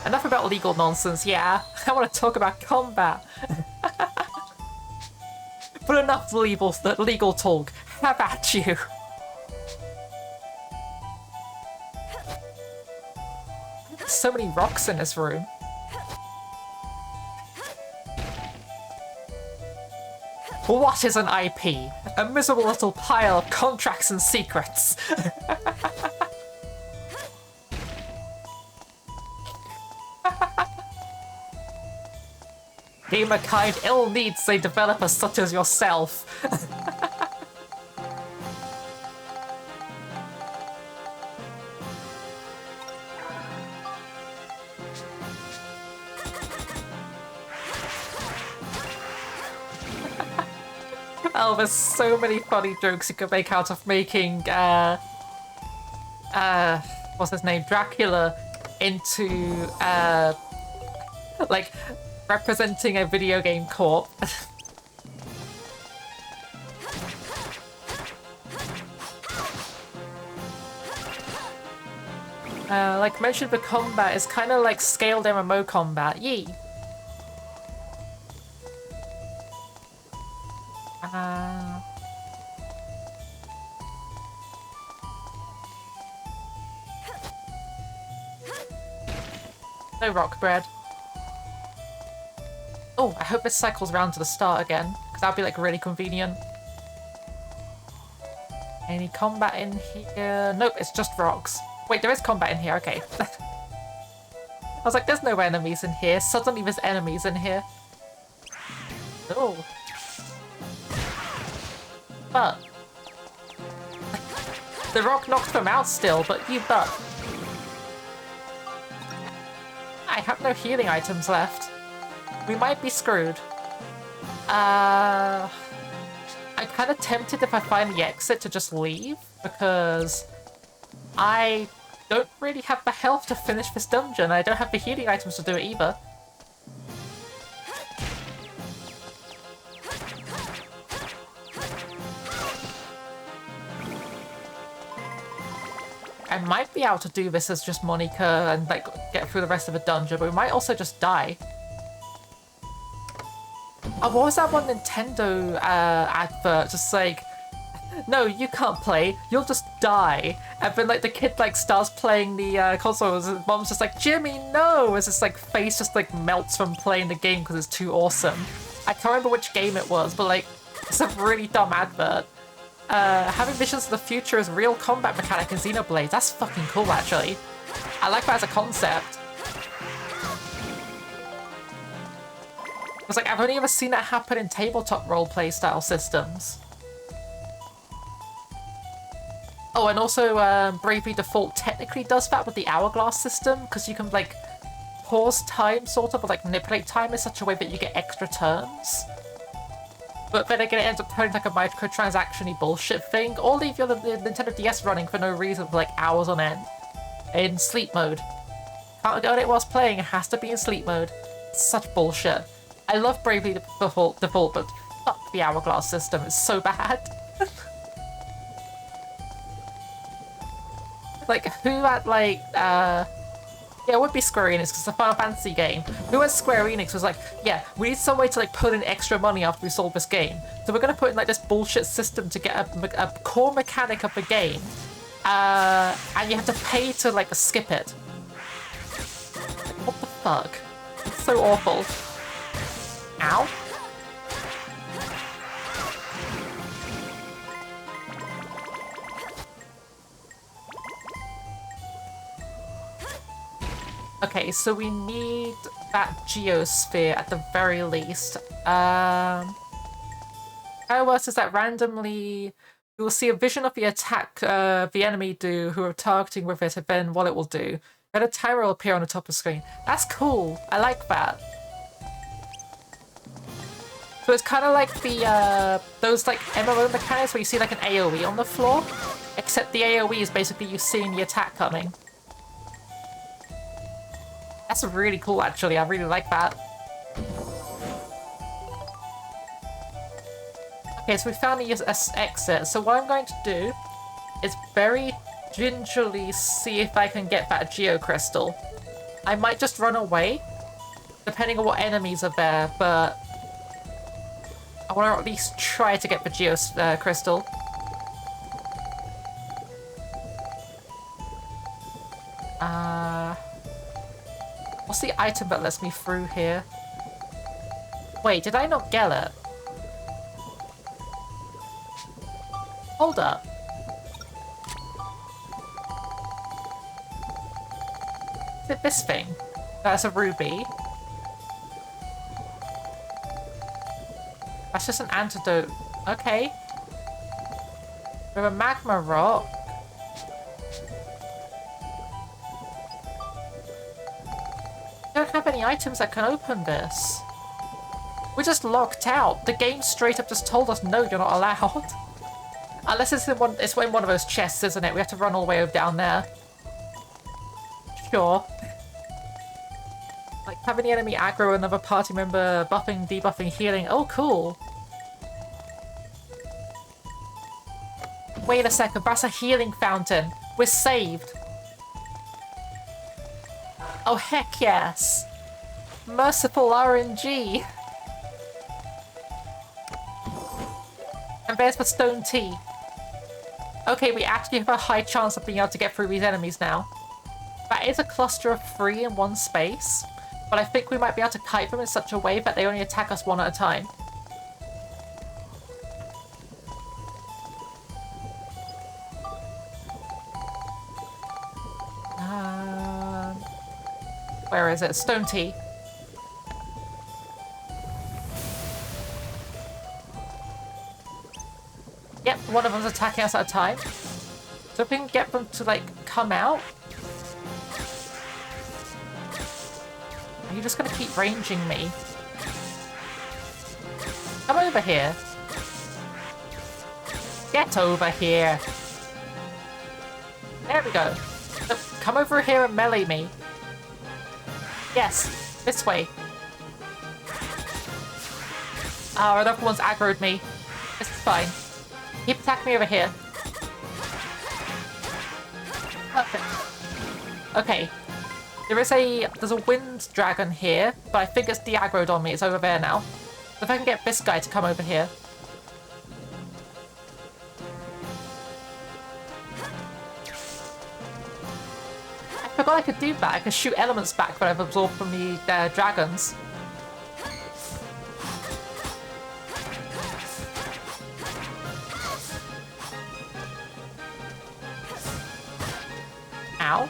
Enough about legal nonsense, yeah. I want to talk about combat. But enough legal talk. How about you? So many rocks in this room. What is an IP? A miserable little pile of contracts and secrets. Gamerkind ill needs a developer such as yourself. Oh, there's so many funny jokes you could make out of making, what's his name? Dracula into, like, representing a video game corp. Like mentioned, the combat is kind of like scaled MMO combat. Yee. No rock bread. Oh, I hope this cycles round to the start again. because that'd be like really convenient. Any combat in here? Nope, it's just rocks. Wait, there is combat in here, okay. I was like, there's no enemies in here. Suddenly there's enemies in here. Oh. But the rock knocked them out still, but you but. I have no healing items left. We might be screwed. I'm kind of tempted if I find the exit to just leave, because I don't really have the health to finish this dungeon. I don't have the healing items to do it either. I might be able to do this as just Monica and like get through the rest of the dungeon, but we might also just die. Oh, what was that one Nintendo advert? Just like, no, you can't play, you'll just die. And then like the kid like starts playing the console, and his mom's just like, Jimmy, no! As his like face just like melts from playing the game because it's too awesome. I can't remember which game it was, but like, it's a really dumb advert. Having visions of the future as real combat mechanic in Xenoblade, that's fucking cool actually. I like that as a concept. It's like, I've only ever seen that happen in tabletop roleplay style systems. Oh, and also Bravely Default technically does that with the Hourglass system, because you can like pause time sort of, or like manipulate time in such a way that you get extra turns. But then again, it ends up turning like a microtransaction-y bullshit thing, or leave your Nintendo DS running for no reason for like hours on end. In sleep mode. Can't get it whilst playing, it has to be in sleep mode. It's such bullshit. I love Bravely Default, but fuck the Hourglass system, it's so bad. Like, who at like, yeah, it would be Square Enix, because it's a Final Fantasy game. Who at Square Enix was like, yeah, we need some way to like put in extra money after we sold this game. So we're gonna put in like this bullshit system to get a core mechanic of the game. And you have to pay to like skip it. What the fuck? It's so awful. Ow. Okay, so we need that geosphere at the very least. How it works is that randomly you will see a vision of the attack the enemy do who are targeting with it, and then what it will do. Then a timer will appear on the top of the screen. That's cool. I like that. So it's kind of like the those like MMO mechanics where you see like an AoE on the floor, except the AoE is basically you seeing the attack coming. That's really cool, actually. I really like that. Okay, so we found the exit. So what I'm going to do is very gingerly see if I can get that Geo Crystal. I might just run away, depending on what enemies are there, but I want to at least try to get the Geo Crystal. What's the item that lets me through here? Wait, did I not get it? Hold up. Is it this thing? That's a ruby. That's just an antidote. Okay. We have a magma rock. I don't have any items that can open this. We're just locked out. The game straight up just told us, no, you're not allowed. Unless it's in one of those chests, isn't it? We have to run all the way over down there. Sure. Like, having the enemy aggro another party member, buffing, debuffing, healing. Oh, cool. Wait a second, that's a healing fountain. We're saved. Oh, heck yes. Merciful RNG. And there's the stone tea. Okay, we actually have a high chance of being able to get through these enemies now. That is a cluster of 3 in one space, but I think we might be able to kite them in such a way that they only attack us one at a time. Where is it? Stone Tea. Yep, one of them's attacking us at a time. So if we can get them to, like, come out. Are you just gonna keep ranging me? Come over here. Get over here. There we go. So come over here and melee me. Yes, this way. Oh, another one's aggroed me. This is fine. Keep attacking me over here. Perfect. Okay. There's a wind dragon here, but I think it's de-aggroed on me. It's over there now. So if I can get this guy to come over here. I forgot I could do that. I could shoot elements back that I've absorbed from the dragons. Ow.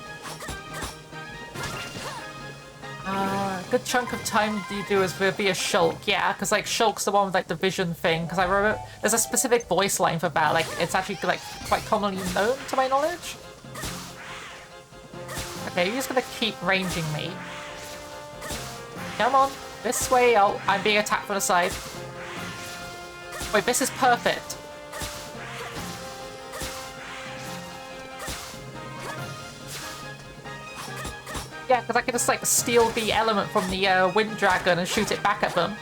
Good chunk of time you do is via Shulk, yeah, because like Shulk's the one with like the vision thing, because I remember there's a specific voice line for that, like it's actually like quite commonly known to my knowledge. Okay, you're just gonna keep ranging me. Come on, this way. Oh, I'm being attacked from the side. Wait, this is perfect. Yeah, because I can just like steal the element from the wind dragon and shoot it back at them.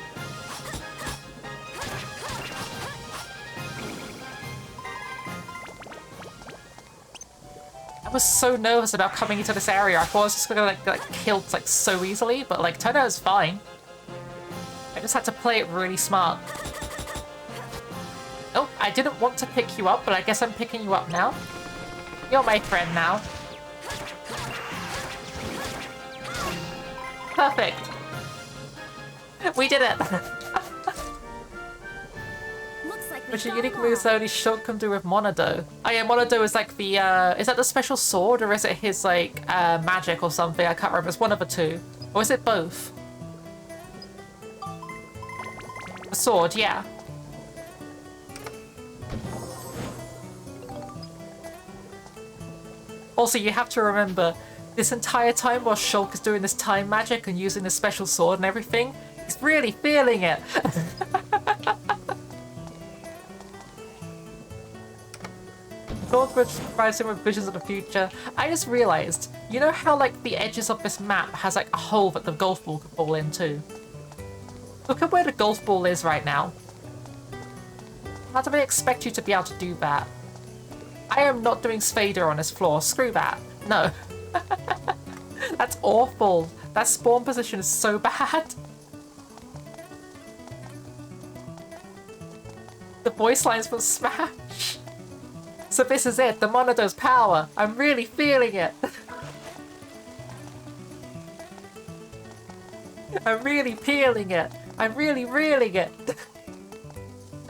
I was so nervous about coming into this area. I thought I was just gonna like get killed like so easily, but like turned out it's fine. I just had to play it really smart. Oh, I didn't want to pick you up, but I guess I'm picking you up now. You're my friend now. Perfect. We did it. Which are unique moves that only Shulk can do with Monado. Oh yeah, Monado is like the, is that the special sword or is it his like magic or something? I can't remember. It's one of the two. Or is it both? The sword, yeah. Also, you have to remember, this entire time while Shulk is doing this time magic and using this special sword and everything, he's really feeling it. Goldbridge provides him with visions of the future. I just realized, you know how like the edges of this map has like a hole that the golf ball could fall into? Look at where the golf ball is right now. How do they expect you to be able to do that? I am not doing Spader on this floor. Screw that. No. That's awful. That spawn position is so bad. The voice lines from Smash. So this is it, the Monado's power. I'm really feeling it. I'm really peeling it. I'm really reeling it.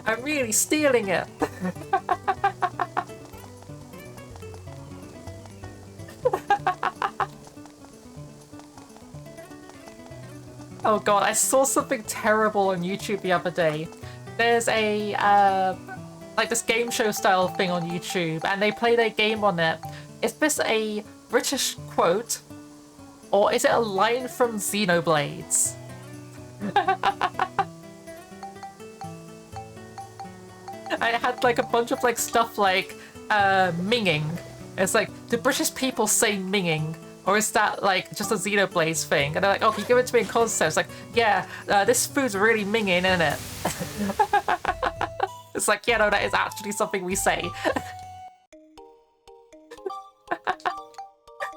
I'm really stealing it. Oh god, I saw something terrible on YouTube the other day. There's a, like this game show style thing on YouTube, and they played a game on it. Is this a British quote, or is it a line from Xenoblades? I had like a bunch of like stuff like, minging. It's like, do British people say minging? Or is that like just a Xenoblades thing? And they're like, oh, can you give it to me in concept? It's like, yeah, this food's really minging, isn't it? It's like, yeah, no, that is actually something we say.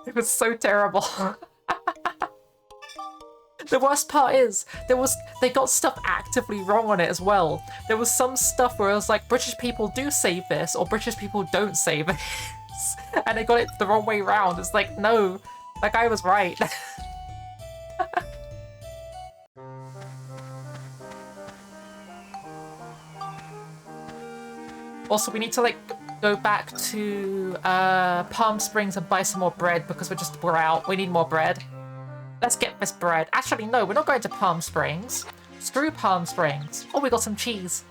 It was so terrible. The worst part is, they got stuff actively wrong on it as well. There was some stuff where it was like, British people do say this, or British people don't say this. And they got it the wrong way around. It's like, no, that guy was right. Also, we need to like go back to Palm Springs and buy some more bread because we're out. We need more bread. Let's get this bread. Actually, no, we're not going to Palm Springs. Screw Palm Springs. Oh, we got some cheese.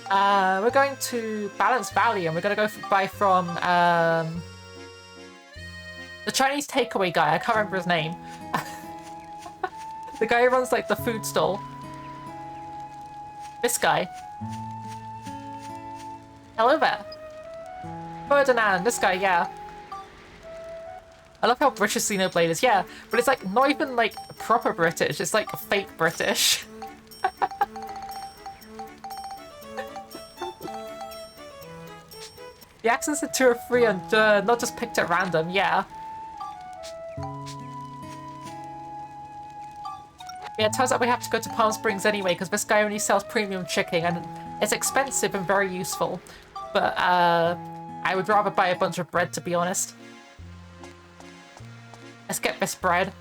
We're going to Balance Valley, and we're going to go buy from the Chinese takeaway guy. I can't remember his name. The guy who runs like the food stall. This guy. Hello there. Ferdinand, this guy, yeah. I love how British Xenoblade is, yeah, but it's like not even like proper British, it's like fake British. The accents are 2 or 3 and not just picked at random, yeah. Yeah, it turns out we have to go to Palm Springs anyway because this guy only sells premium chicken and it's expensive and very useful. But I would rather buy a bunch of bread, to be honest. Let's get this bread.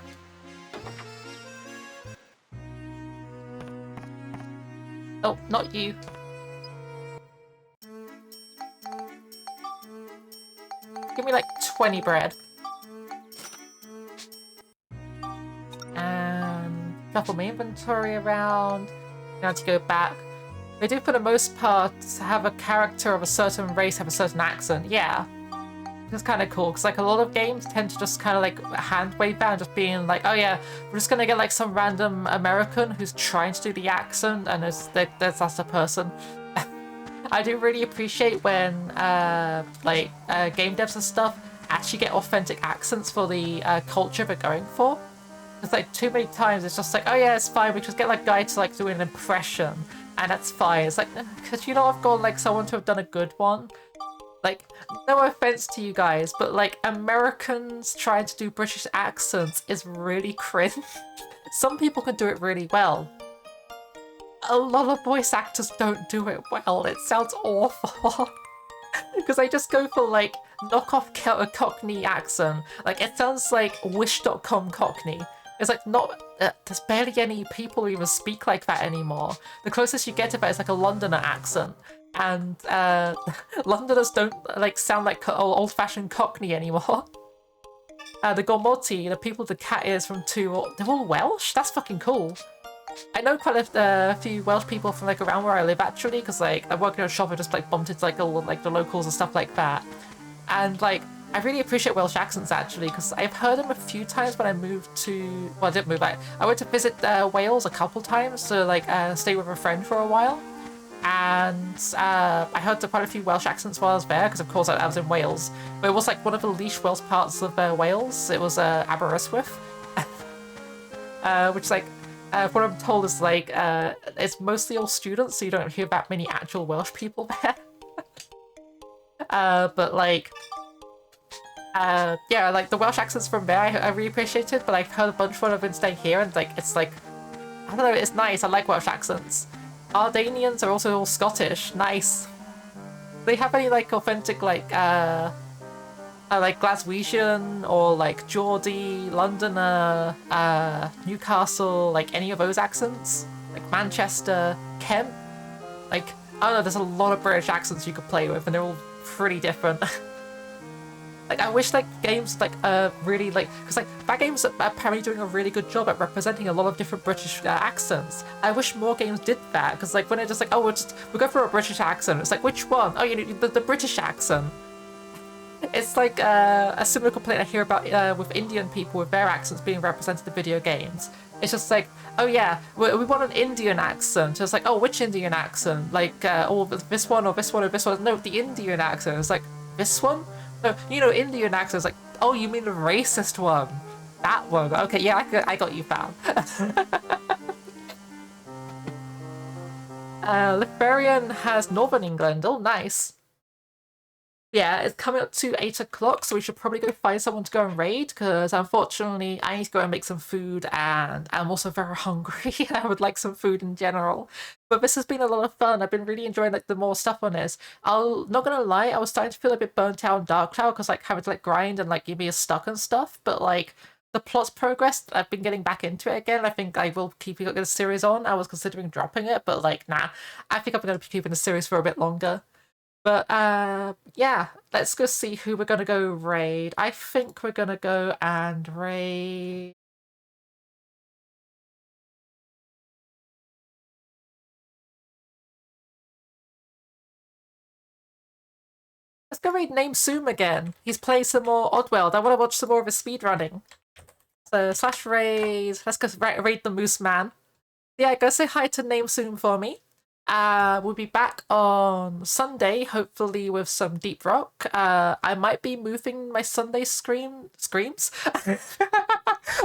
Oh, not you. Give me like 20 bread. And shuffle my inventory around. Now to go back. They do, for the most part, have a character of a certain race have a certain accent. Yeah. It's kind of cool, because like a lot of games tend to just kind of like hand wave that and just being like, oh yeah, we're just gonna get like some random American who's trying to do the accent, and that's a person. I do really appreciate when game devs and stuff actually get authentic accents for the culture they're going for. It's like too many times it's just like, oh yeah, it's fine, we just get like guy to like do an impression, and that's fine. It's like, could you not have gone like someone to have done a good one? Like, no offense to you guys, but like Americans trying to do British accents is really cringe. Some people can do it really well. A lot of voice actors don't do it well. It sounds awful. Because they just go for like knockoff Cockney accent. Like it sounds like Wish.com Cockney. It's like not, there's barely any people who even speak like that anymore. The closest you get to that is like a Londoner accent. And Londoners don't like sound like old-fashioned Cockney anymore. The Gormoti, the people the cat is from they're all Welsh? That's fucking cool. I know quite a few Welsh people from like around where I live actually, because like I work in a shop, I just like bumped into like all like the locals and stuff like that. And like I really appreciate Welsh accents actually, because I've heard them a few times when I moved to, well I didn't move, I went to visit Wales a couple times to like stay with a friend for a while. And I heard quite a few Welsh accents while I was there, because of course I was in Wales. But it was like one of the least Welsh parts of Wales. It was Aberystwyth. Which like, what I'm told is like, it's mostly all students, so you don't hear that many actual Welsh people there. But like, yeah, like the Welsh accents from there I really appreciated, but I've heard a bunch when I've been staying here, and like, it's like, I don't know, it's nice, I like Welsh accents. Ardanians are also all Scottish. Nice. Do they have any like authentic like Glaswegian or like Geordie, Londoner, Newcastle, like any of those accents? Like Manchester, Kent? Like, I don't know, there's a lot of British accents you could play with and they're all pretty different. Like, I wish, like, games, like, really, like, because, like, that game's apparently doing a really good job at representing a lot of different British accents. I wish more games did that, because, like, when they're just like, oh, we'll go for a British accent, it's like, which one? Oh, you know, the British accent. It's like a similar complaint I hear about with Indian people with their accents being represented in video games. It's just like, oh yeah, we want an Indian accent. It's like, oh, which Indian accent? Like, oh, this one or this one or this one. No, the Indian accent. It's like, this one? No, you know, Indian accent's like, oh, you mean the racist one? That one. Okay, yeah, I got you found. Litharian has Northern England. Oh, nice. Yeah, it's coming up to 8 o'clock, so we should probably go find someone to go and raid, because unfortunately I need to go and make some food, and I'm also very hungry. I would like some food in general. But this has been a lot of fun. I've been really enjoying like the more stuff on this. Not gonna lie, I was starting to feel a bit burnt out on Dark Cloud, because like having to like grind and like give me a stuck and stuff, but like the plot's progressed. I've been getting back into it again. I think I will keep the series on. I was considering dropping it, but like, nah. I think I'm gonna be keeping the series for a bit longer. But, yeah, let's go see who we're gonna go raid. I think we're gonna go and raid go read Name Soom again. He's playing some more Oddworld. I want to watch some more of his speedrunning. So slash raid. Let's go raid the Moose Man. Yeah, go say hi to Name Soom for me. We'll be back on Sunday, hopefully with some Deep Rock. I might be moving my Sunday screams.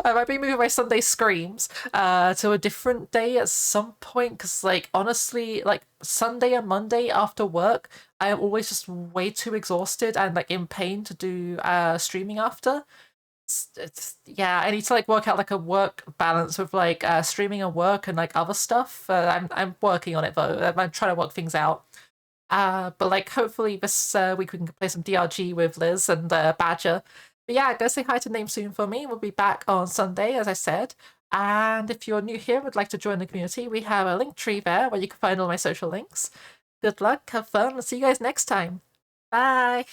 I might be moving my Sunday screams to a different day at some point, because like honestly, like Sunday and Monday after work, I am always just way too exhausted and like in pain to do streaming after. Yeah, I need to like work out like a work balance with like streaming and work and like other stuff. I'm working on it though. I'm trying to work things out. But like hopefully this week we can play some DRG with Liz and Badger. But yeah, go say hi to Name Soom for me. We'll be back on Sunday, as I said. And if you're new here and would like to join the community, we have a link tree there where you can find all my social links. Good luck, have fun, and see you guys next time. Bye!